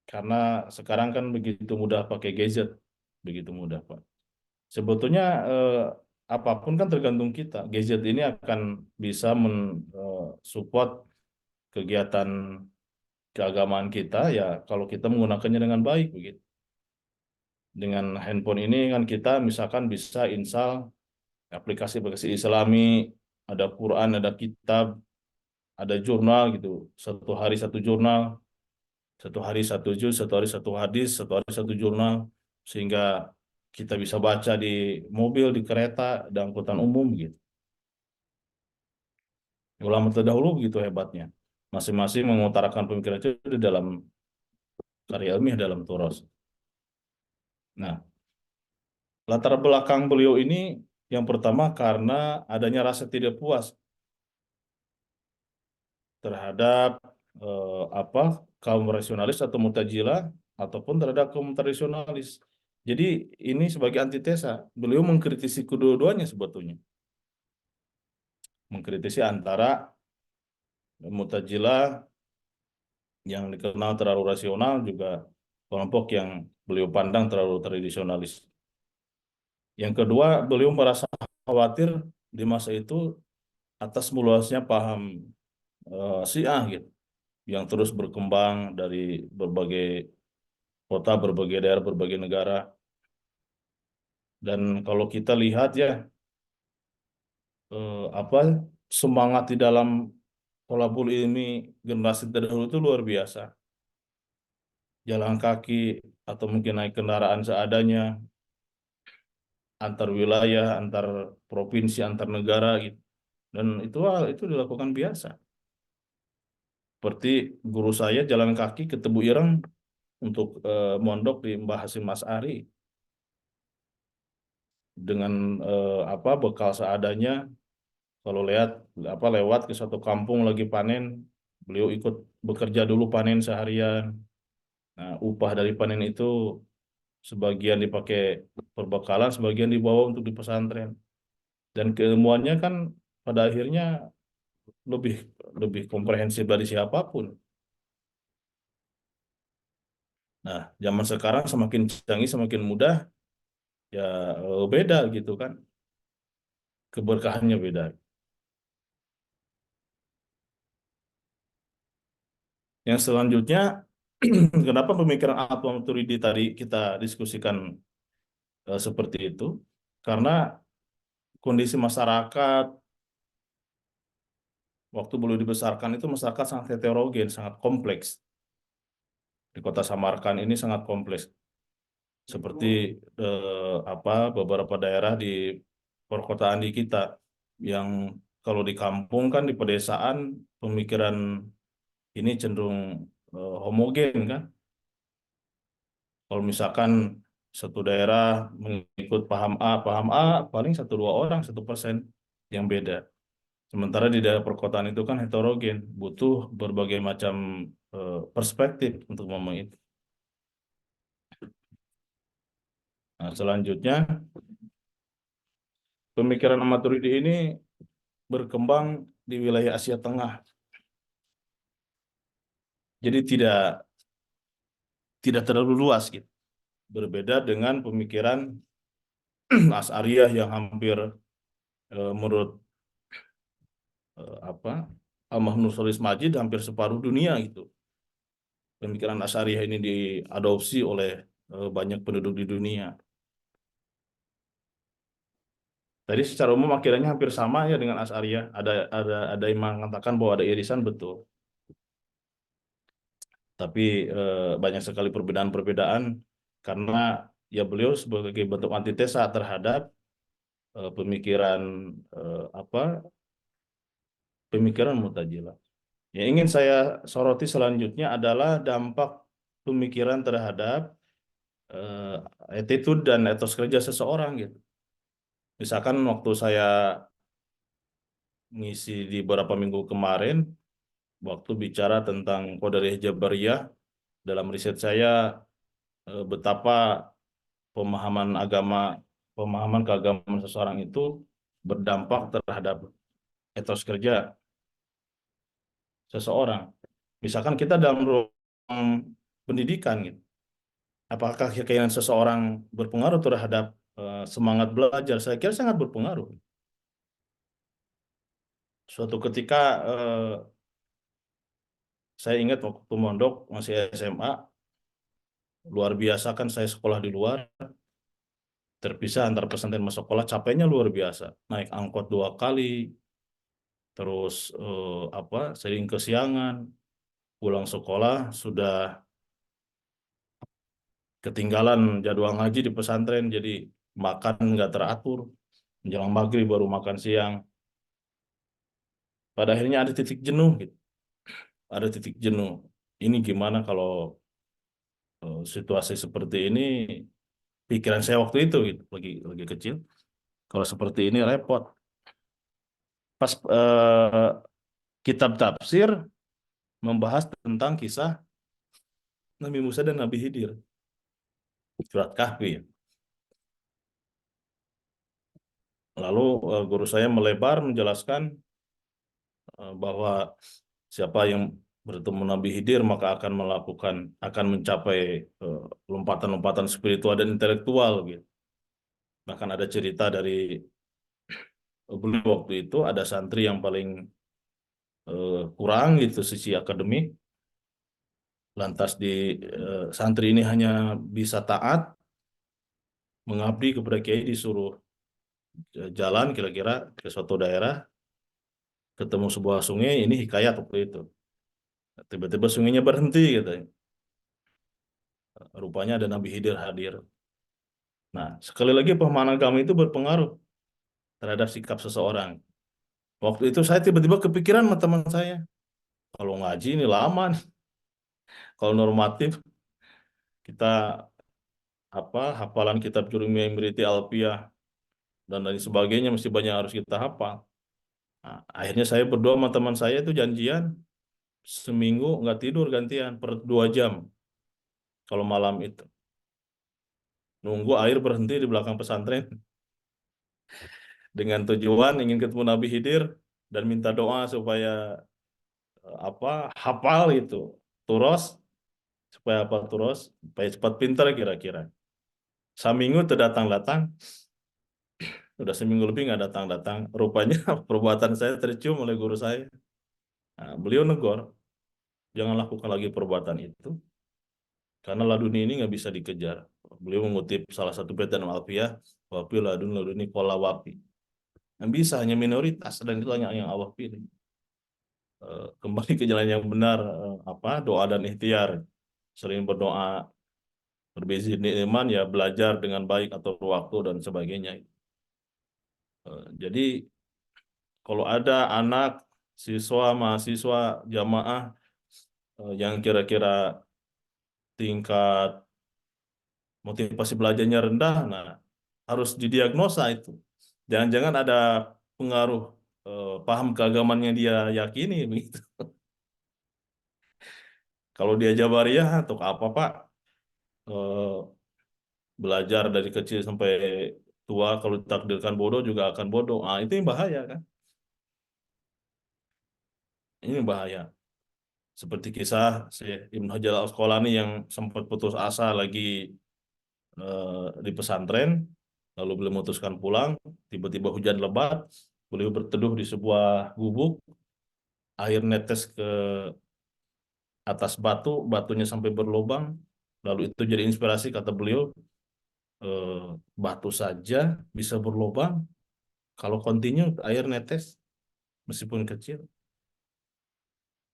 G: Karena sekarang kan begitu mudah pakai gadget, begitu mudah Pak. Sebetulnya apapun kan tergantung kita. Gadget ini akan bisa mensupport kegiatan keagamaan kita ya kalau kita menggunakannya dengan baik begitu. Dengan handphone ini kan kita misalkan bisa install aplikasi-aplikasi Islami, ada Quran, ada kitab, ada jurnal gitu. 1 hari 1 jurnal, 1 hari 1 juz, 1 hari 1 hadis, 1 hari 1 jurnal, sehingga kita bisa baca di mobil, di kereta, di angkutan umum gitu. Ulama terdahulu begitu hebatnya. Masing-masing mengutarakan pemikiran itu di dalam karya ilmiah dalam Toros. Nah, latar belakang beliau ini yang pertama karena adanya rasa tidak puas terhadap apa kaum rasionalis atau Mu'tazilah ataupun terhadap kaum tradisionalis. Jadi ini sebagai antitesa, beliau mengkritisi kedua-duanya sebetulnya. Mengkritisi antara Mu'tazilah yang dikenal terlalu rasional juga kelompok yang beliau pandang terlalu tradisionalis. Yang kedua, beliau merasa khawatir di masa itu atas meluasnya paham Syiah gitu, yang terus berkembang dari berbagai kota, berbagai daerah, berbagai negara. Dan kalau kita lihat ya, apa semangat di dalam tolabul ilmi generasi terdahulu itu luar biasa. Jalan kaki atau mungkin naik kendaraan seadanya, antar wilayah, antar provinsi, antar negara gitu. Dan itu dilakukan biasa. Seperti guru saya jalan kaki ke Tebu Ireng untuk mondok di Mbah Hasim Mas'ari dengan apa bekal seadanya. Kalau lewat ke suatu kampung lagi panen, beliau ikut bekerja dulu panen seharian. Nah, upah dari panen itu sebagian dipakai perbekalan, sebagian dibawa untuk di pesantren. Dan keilmuannya kan pada akhirnya lebih lebih komprehensif dari siapapun. Nah, zaman sekarang semakin canggih, semakin mudah, ya beda gitu kan. Keberkahannya beda. Yang selanjutnya, kenapa pemikiran Al-Maturidi tadi kita diskusikan seperti itu? Karena kondisi masyarakat waktu beliau dibesarkan itu masyarakat sangat heterogen, sangat kompleks. Di kota Samarkand ini sangat kompleks. Seperti beberapa daerah di perkotaan di kita yang kalau di kampung kan di pedesaan pemikiran ini cenderung homogen kan. Kalau misalkan satu daerah mengikut paham A paling 1-2 orang, 1% yang beda. Sementara di daerah perkotaan itu kan heterogen, butuh berbagai macam perspektif untuk ngomong itu. Nah, selanjutnya pemikiran Maturidi ini berkembang di wilayah Asia Tengah. Jadi tidak terlalu luas gitu. Berbeda dengan pemikiran Asy'ariyah yang hampir menurut Ahmad Nursolis Majid hampir separuh dunia gitu. Pemikiran Asy'ariyah ini diadopsi oleh banyak penduduk di dunia. Tadi secara umum akhirnya hampir sama ya dengan Asy'ariyah. Ada yang mengatakan bahwa ada irisan, betul. Tapi banyak sekali perbedaan-perbedaan karena ya beliau sebagai bentuk antitesa terhadap pemikiran pemikiran Mu'tazilah. Yang ingin saya soroti selanjutnya adalah dampak pemikiran terhadap attitude dan etos kerja seseorang gitu. Misalkan waktu saya ngisi di beberapa minggu kemarin, waktu bicara tentang Qadariyah Jabariyah, dalam riset saya betapa pemahaman keagamaan seseorang itu berdampak terhadap etos kerja seseorang. Misalkan kita dalam ruang pendidikan gitu. Apakah keinginan seseorang berpengaruh terhadap semangat belajar? Saya kira sangat berpengaruh. Suatu ketika saya ingat waktu mondok masih SMA, luar biasa kan saya sekolah di luar, terpisah antar pesantren sama sekolah, capeknya luar biasa. Naik angkot 2 kali, terus sering kesiangan, pulang sekolah sudah ketinggalan jadwal ngaji di pesantren, jadi makan nggak teratur, menjelang maghrib baru makan siang. Pada akhirnya ada titik jenuh gitu. Ada titik jenuh. Ini gimana kalau situasi seperti ini, pikiran saya waktu itu gitu, lagi kecil. Kalau seperti ini repot. Pas kitab tafsir membahas tentang kisah Nabi Musa dan Nabi Khidir, surat Kahfi ya. Lalu guru saya melebar menjelaskan bahwa siapa yang bertemu Nabi Khidir maka akan mencapai lompatan-lompatan spiritual dan intelektual gitu. Bahkan ada cerita dari beliau waktu itu, ada santri yang paling kurang gitu sisi akademik. Lantas santri ini hanya bisa taat, mengabdi kepada kiai, disuruh jalan kira-kira ke suatu daerah, ketemu sebuah sungai, ini hikayat waktu itu. Tiba-tiba sungainya berhenti gitu. Rupanya ada Nabi Khidir hadir. Nah, sekali lagi pemahaman agama itu berpengaruh terhadap sikap seseorang. Waktu itu saya tiba-tiba kepikiran sama teman saya, kalau ngaji ini lama nih. Kalau normatif kita hafalan kitab Jurumiyah, Imriti, Alfiyah dan lain sebagainya mesti banyak harus kita hafal. Nah, akhirnya saya berdua sama teman saya itu janjian seminggu nggak tidur gantian per 2 jam kalau malam itu. Nunggu air berhenti di belakang pesantren dengan tujuan ingin ketemu Nabi Khidir dan minta doa supaya hafal itu turos, supaya turos, supaya cepat pintar kira-kira. Seminggu terdatang-datang, udah seminggu lebih nggak datang-datang. Rupanya perbuatan saya tercium oleh guru saya. Nah, beliau negor, jangan lakukan lagi perbuatan itu, karena laduni ini nggak bisa dikejar. Beliau mengutip salah satu bait dalam Alfiyah, wafi laduni pola wafi. Yang bisa hanya minoritas, dan itu hanya yang Allah pilih. Kembali ke jalan yang benar, doa dan ikhtiar. Sering berdoa, berbezi iman, ya belajar dengan baik atau waktu dan sebagainya. Jadi kalau ada anak, siswa, mahasiswa, jamaah yang kira-kira tingkat motivasi belajarnya rendah, nah harus didiagnosa itu. Jangan-jangan ada pengaruh paham keagamaan yang dia yakini begitu. Kalau dia Jabariyah, untuk apa Pak? Belajar dari kecil sampai tua, kalau ditakdirkan bodoh juga akan bodoh. Ah, itu yang bahaya kan? Ini bahaya. Seperti kisah si Ibnu Hajar Al-Asqalani yang sempat putus asa lagi di pesantren, lalu beliau memutuskan pulang, tiba-tiba hujan lebat, beliau berteduh di sebuah gubuk, air netes ke atas batu, batunya sampai berlubang, lalu itu jadi inspirasi, kata beliau, batu saja bisa berlubang, kalau continue air netes meskipun kecil.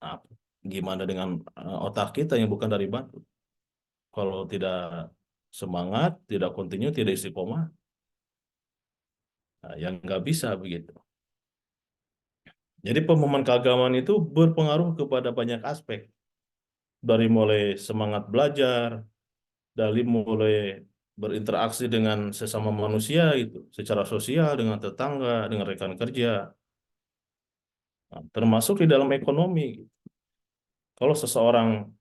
G: Nah, gimana dengan otak kita yang bukan dari batu? Kalau tidak semangat, tidak continue, tidak istiqomah, nah, yang nggak bisa begitu. Jadi pemahaman keagamaan itu berpengaruh kepada banyak aspek. Dari mulai semangat belajar, dari mulai berinteraksi dengan sesama manusia itu, secara sosial, dengan tetangga, dengan rekan kerja, nah, termasuk di dalam ekonomi. Kalau seseorang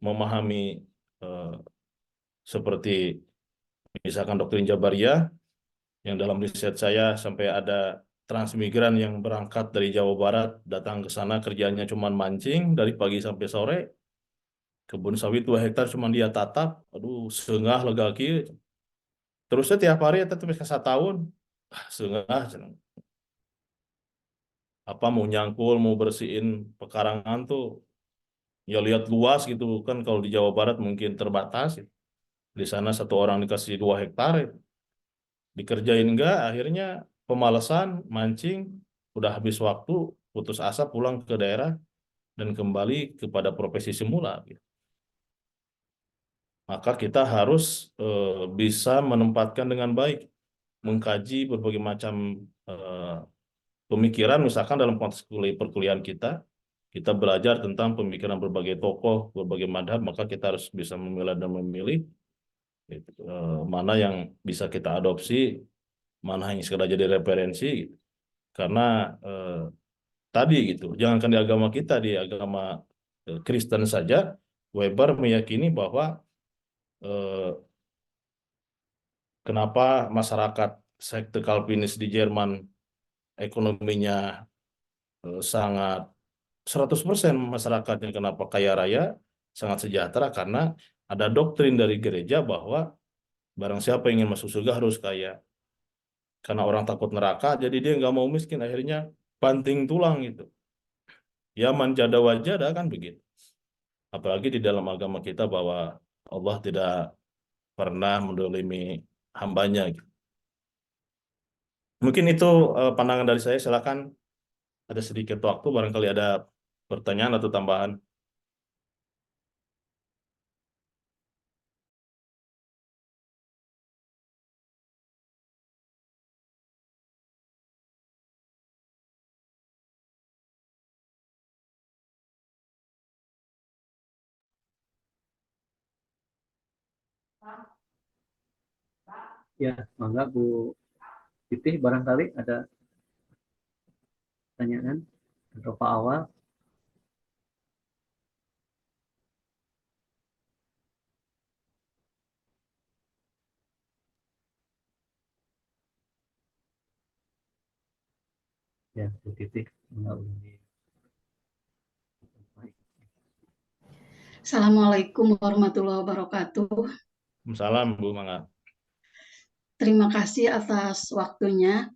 G: memahami seperti misalkan doktrin Jabariyah, yang dalam riset saya sampai ada transmigran yang berangkat dari Jawa Barat, datang ke sana kerjanya cuma mancing dari pagi sampai sore, kebun sawit 2 hektar cuma dia tatap, aduh sengah lega kieu. Terusnya tiap hari eta teh 1 tahun, sengah cenah. Apa mau nyangkul, mau bersihin pekarangan tuh, ya lihat luas gitu kan, kalau di Jawa Barat mungkin terbatas. Di sana 1 orang dikasih 2 hektar, dikerjain enggak, akhirnya pemalasan, mancing, udah habis waktu, putus asa pulang ke daerah dan kembali kepada profesi semula gitu. Maka kita harus bisa menempatkan dengan baik, mengkaji berbagai macam pemikiran, misalkan dalam konteks perkuliahan kita kita belajar tentang pemikiran berbagai tokoh, berbagai madhab, maka kita harus bisa memilah dan memilih gitu, mana yang bisa kita adopsi, mana yang sekedar jadi referensi gitu. Karena tadi gitu, jangankan di agama kita, di agama Kristen saja, Weber meyakini bahwa kenapa masyarakat sekte Calvinis di Jerman ekonominya sangat 100% masyarakatnya kenapa kaya raya, sangat sejahtera, karena ada doktrin dari gereja bahwa barang siapa yang ingin masuk surga harus kaya. Karena orang takut neraka, jadi dia nggak mau miskin, akhirnya banting tulang gitu. Ya manjada wajada kan begitu. Apalagi di dalam agama kita bahwa Allah tidak pernah mendolimi hambanya gitu. Mungkin itu pandangan dari saya. Silakan, ada sedikit waktu, barangkali ada pertanyaan atau tambahan.
A: Ya, mangga Bu Titih, barangkali ada pertanyaan atau Pak Awal. Ya, Bu Titih, mangga ulun.
H: Assalamualaikum warahmatullahi wabarakatuh.
G: Salam Bu Mangga.
H: Terima kasih atas waktunya.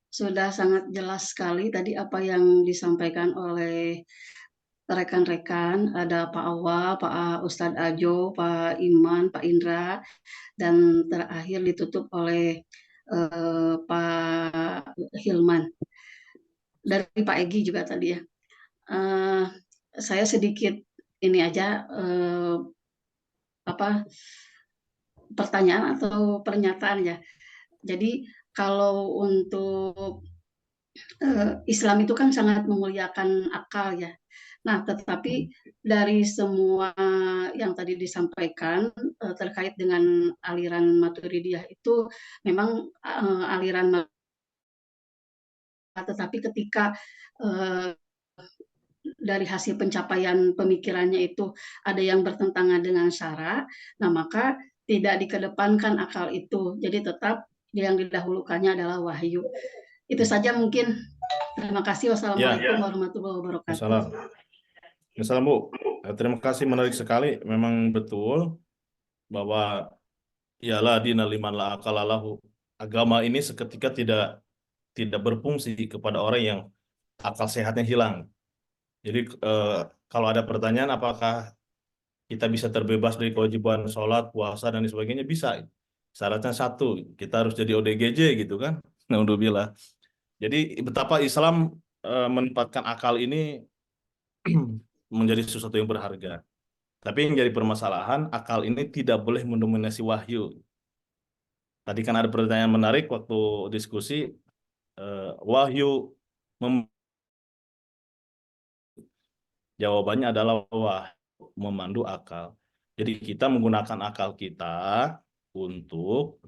H: Sudah sangat jelas sekali tadi apa yang disampaikan oleh rekan-rekan. Ada Pak Awa, Pak Ustadz Ajo, Pak Iman, Pak Indra, dan terakhir ditutup oleh Pak Hilman. Dari Pak Egi juga tadi ya. Saya sedikit ini aja pertanyaan atau pernyataan ya. Jadi kalau untuk Islam itu kan sangat memuliakan akal ya. Nah, tetapi dari semua yang tadi disampaikan terkait dengan aliran Maturidiyah itu memang aliran, tetapi ketika dari hasil pencapaian pemikirannya itu ada yang bertentangan dengan syara, nah maka tidak dikedepankan akal itu. Jadi tetap yang didahulukannya adalah wahyu. Itu saja mungkin. Terima kasih. Wassalamualaikum warahmatullahi wabarakatuh.
G: Assalam. Assalam Bu. Terima kasih, menarik sekali. Memang betul bahwa ialah dina liman la akalalahu. Agama ini seketika tidak berfungsi kepada orang yang akal sehatnya hilang. Jadi kalau ada pertanyaan apakah kita bisa terbebas dari kewajiban sholat, puasa, dan sebagainya, bisa. Syaratnya satu, kita harus jadi ODGJ gitu kan. Naudzubillah. Jadi betapa Islam menempatkan akal ini menjadi sesuatu yang berharga. Tapi yang jadi permasalahan, akal ini tidak boleh mendominasi wahyu. Tadi kan ada pertanyaan menarik waktu diskusi, wahyu jawabannya adalah memandu akal. Jadi kita menggunakan akal kita untuk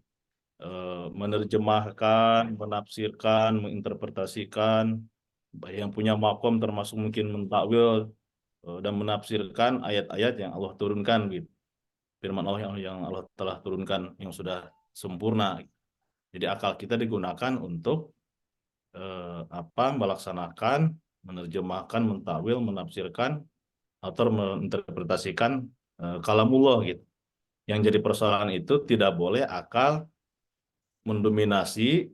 G: menerjemahkan, menafsirkan, menginterpretasikan, yang punya makom termasuk mungkin mentakwil dan menafsirkan ayat-ayat yang Allah turunkan gitu. Firman Allah yang Allah telah turunkan yang sudah sempurna. Jadi akal kita digunakan untuk melaksanakan, menerjemahkan, mentakwil, menafsirkan atau menginterpretasikan kalamullah gitu. Yang jadi persoalan itu tidak boleh akal mendominasi,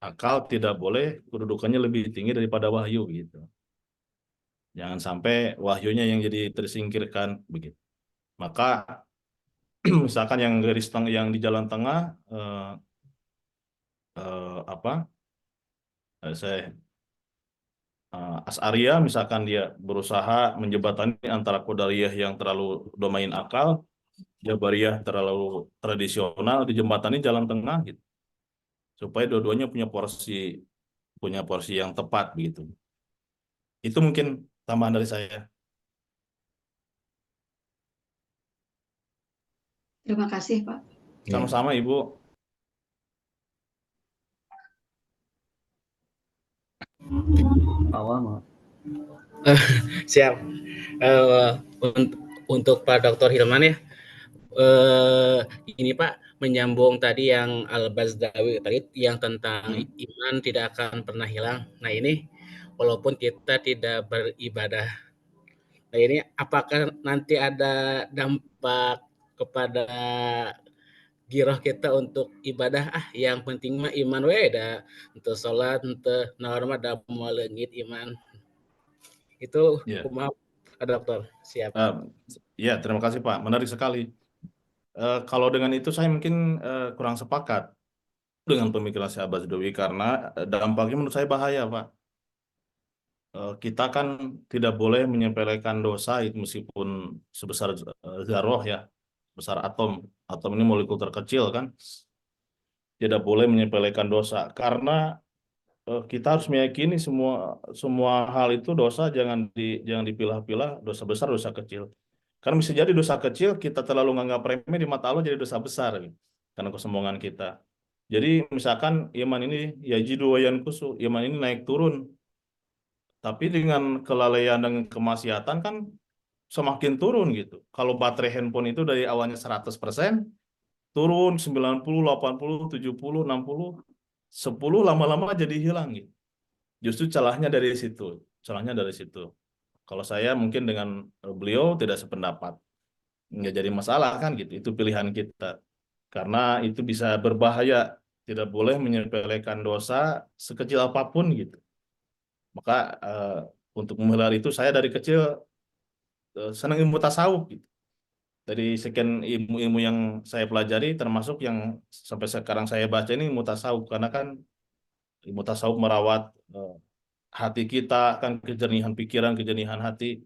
G: akal tidak boleh kedudukannya lebih tinggi daripada wahyu gitu. Jangan sampai wahyunya yang jadi tersingkirkan begitu. Maka misalkan yang garis yang di jalan tengah As'ariyah misalkan dia berusaha menjembatani antara Qadariyah yang terlalu domain akal, Jabariyah terlalu tradisional, dijembatani jalan tengah gitu. Supaya dua-duanya punya porsi yang tepat begitu. Itu mungkin tambahan dari saya.
H: Terima kasih, Pak.
B: Ya.
G: Sama-sama Ibu.
A: Awal maaf.
D: Siap. Untuk Pak Dr. Hilman ya, ini Pak, menyambung tadi yang Al-Bazdawi tadi yang tentang iman tidak akan pernah hilang. Nah ini walaupun kita tidak beribadah, nah ini apakah nanti ada dampak kepada giroh kita untuk ibadah? Yang penting mah iman we da, untuk sholat, untuk norma da melengit iman. Itu
G: Ya.
D: kumaha Pak Dokter. Siap.
G: Ya, terima kasih Pak. Menarik sekali. Kalau dengan itu saya mungkin kurang sepakat dengan pemikiran Syekh Al-Bazdawi karena dampaknya menurut saya bahaya, Pak. Kita kan tidak boleh menyepelekan dosa itu meskipun sebesar zarroh ya, besar atom. Atom ini molekul terkecil kan. Tidak boleh menyepelekan dosa karena kita harus meyakini semua hal itu dosa jangan dipilah-pilah, dosa besar, dosa kecil. Karena bisa jadi dosa kecil kita terlalu menganggap remeh di mata Allah jadi dosa besar gitu, karena kesombongan kita. Jadi misalkan iman ini yajidu wa yankusu, iman ini naik turun. Tapi dengan kelalaian dan kemaksiatan kan semakin turun gitu. Kalau baterai handphone itu dari awalnya 100%, turun 90, 80, 70, 60, 10 lama-lama jadi hilang gitu. Justru celahnya dari situ. Celahnya dari situ. Kalau saya mungkin dengan beliau tidak sependapat. Nggak jadi masalah kan gitu. Itu pilihan kita. Karena itu bisa berbahaya. Tidak boleh menyepelekan dosa sekecil apapun gitu. Maka untuk menghindari itu saya dari kecil senang ilmu tasawuf gitu. Dari sekian ilmu-ilmu yang saya pelajari termasuk yang sampai sekarang saya baca ini ilmu tasawuf. Karena kan ilmu tasawuf merawat hati kita, kan kejernihan pikiran, kejernihan hati,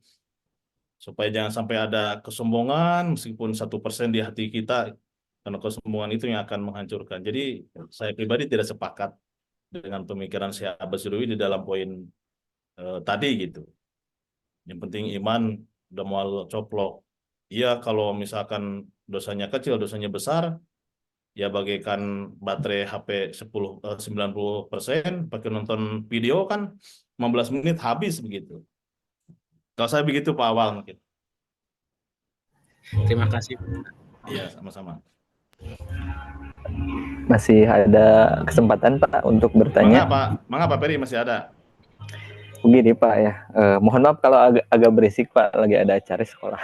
G: supaya jangan sampai ada kesombongan meskipun 1% di hati kita, karena kesombongan itu yang akan menghancurkan. Jadi saya pribadi tidak sepakat dengan pemikiran Syekh Al-Bazdawi di dalam poin tadi gitu. Yang penting iman udah mau coplok. Iya, kalau misalkan dosanya kecil, dosanya besar, ya bagaikan baterai HP 90%, pakai nonton video kan 15 menit habis begitu. Kalau saya begitu Pak Awal mungkin.
D: Terima kasih.
G: Iya, sama-sama.
I: Masih ada kesempatan Pak untuk bertanya?
G: Mangga Pak Peri masih ada.
I: Begini Pak ya, mohon maaf kalau agak berisik Pak, lagi ada acara sekolah.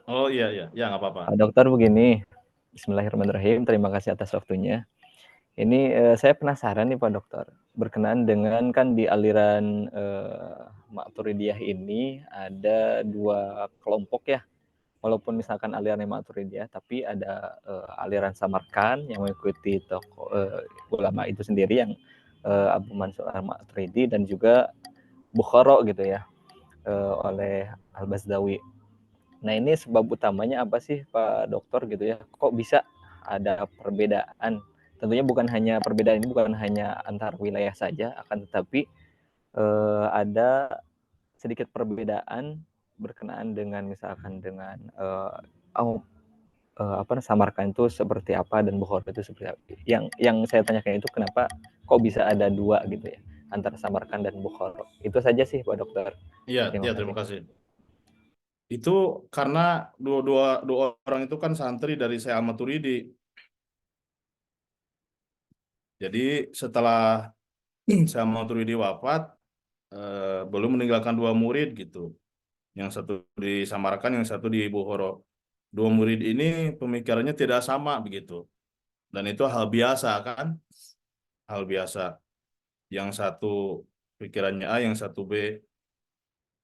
G: Oh iya, ya nggak apa-apa.
I: Pak Dokter begini, Bismillahirrahmanirrahim, terima kasih atas waktunya. Ini saya penasaran nih Pak Dokter, berkenaan dengan kan di aliran Maturidiyah ini ada dua kelompok ya, walaupun misalkan aliran Maturidiyah, tapi ada aliran Samarkand yang mengikuti tokoh ulama itu sendiri yang Abu Mansur Al-Maturidi dan juga Bukhara gitu ya, oleh Al-Bazdawi. Nah ini sebab utamanya apa sih Pak Dokter gitu ya? Kok bisa ada perbedaan? Tentunya bukan hanya perbedaan ini bukan hanya antar wilayah saja, akan tetapi ada sedikit perbedaan berkenaan dengan misalkan dengan Samarkand itu seperti apa dan Bukhara itu seperti apa. Yang saya tanyakan itu kenapa kok bisa ada dua gitu ya antara Samarkand dan Bukhara. Itu saja sih Pak Dokter.
G: Iya, terima kasih. Itu karena dua orang itu kan santri dari Syekh Al-Maturidi. Jadi setelah Syekh Al-Maturidi wafat, belum meninggalkan dua murid gitu. Yang satu di Samarkand, yang satu di Bukhara. Dua murid ini pemikirannya tidak sama begitu. Dan itu hal biasa kan? Hal biasa. Yang satu pikirannya A, yang satu B.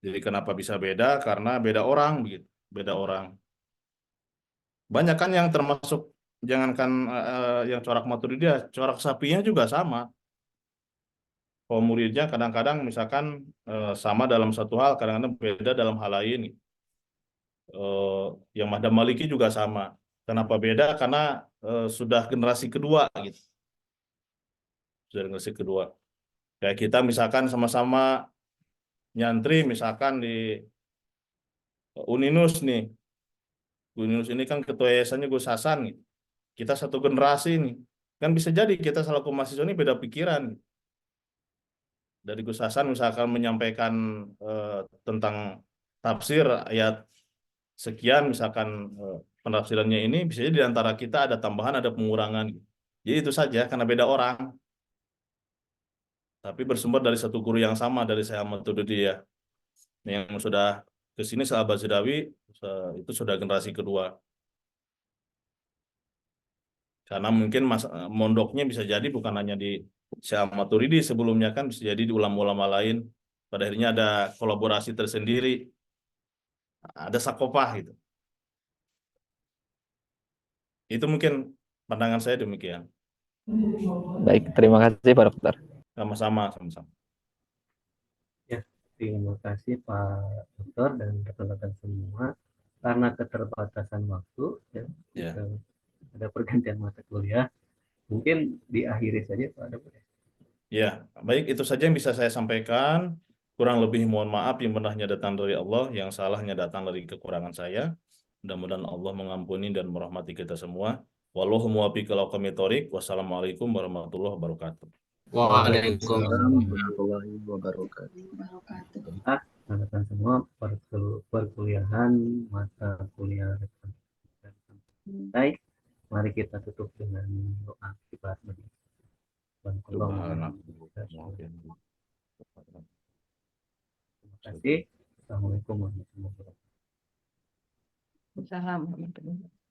G: Jadi kenapa bisa beda? Karena beda orang begitu, beda orang. Banyak kan yang termasuk jangankan yang corak Maturidiyah, corak sapinya juga sama. Kalau muridnya kadang-kadang misalkan sama dalam satu hal, kadang-kadang beda dalam hal lain. Yang Madhab Maliki juga sama. Kenapa beda? Karena sudah generasi kedua gitu. Sudah generasi kedua. Kayak kita misalkan sama-sama nyantri misalkan di Uninus nih. Uninus ini kan ketua yayasannya Gus Hasan nih. Kita satu generasi nih. Kan bisa jadi kita selaku mahasiswa ini beda pikiran. Dari Gus Hasan misalkan menyampaikan tentang tafsir ayat sekian, misalkan penafsirannya ini bisa jadi di antara kita ada tambahan, ada pengurangan. Jadi itu saja karena beda orang. Tapi bersumber dari satu guru yang sama dari Syekh Ahmad Tuduti ya. Yang sudah ke sini sahabat Sidawi itu sudah generasi kedua. Karena mungkin mondoknya bisa jadi bukan hanya di Syekh Ahmad Turidi, sebelumnya kan bisa jadi di ulama-ulama lain. Pada akhirnya ada kolaborasi tersendiri, ada sakopah gitu. Itu mungkin pandangan saya demikian.
I: Baik, terima kasih Pak Dokter.
G: Sama-sama, sama-sama.
A: Ya, terima kasih Pak Dokter dan rekan-rekan semua. Karena keterbatasan waktu, ya, ada pergantian mata kuliah. Mungkin diakhiri saja Pak Dokter.
G: Ya, baik, itu saja yang bisa saya sampaikan. Kurang lebih mohon maaf, yang benarnya datang dari Allah, yang salahnya datang dari kekurangan saya. Mudah-mudahan Allah mengampuni dan merahmati kita semua. Wallahu muwaffiq ila aqwamit thoriq. Wassalamualaikum warahmatullahi wabarakatuh.
D: Waalaikumsalam.
E: warahmatullahi wabarakatuh.
A: Rekan semua, perkuliahan mata kuliah selesai. Mari kita tutup dengan doa kifayah majelis. Terima kasih. Assalamualaikum warahmatullahi wabarakatuh.
J: Assalamualaikum.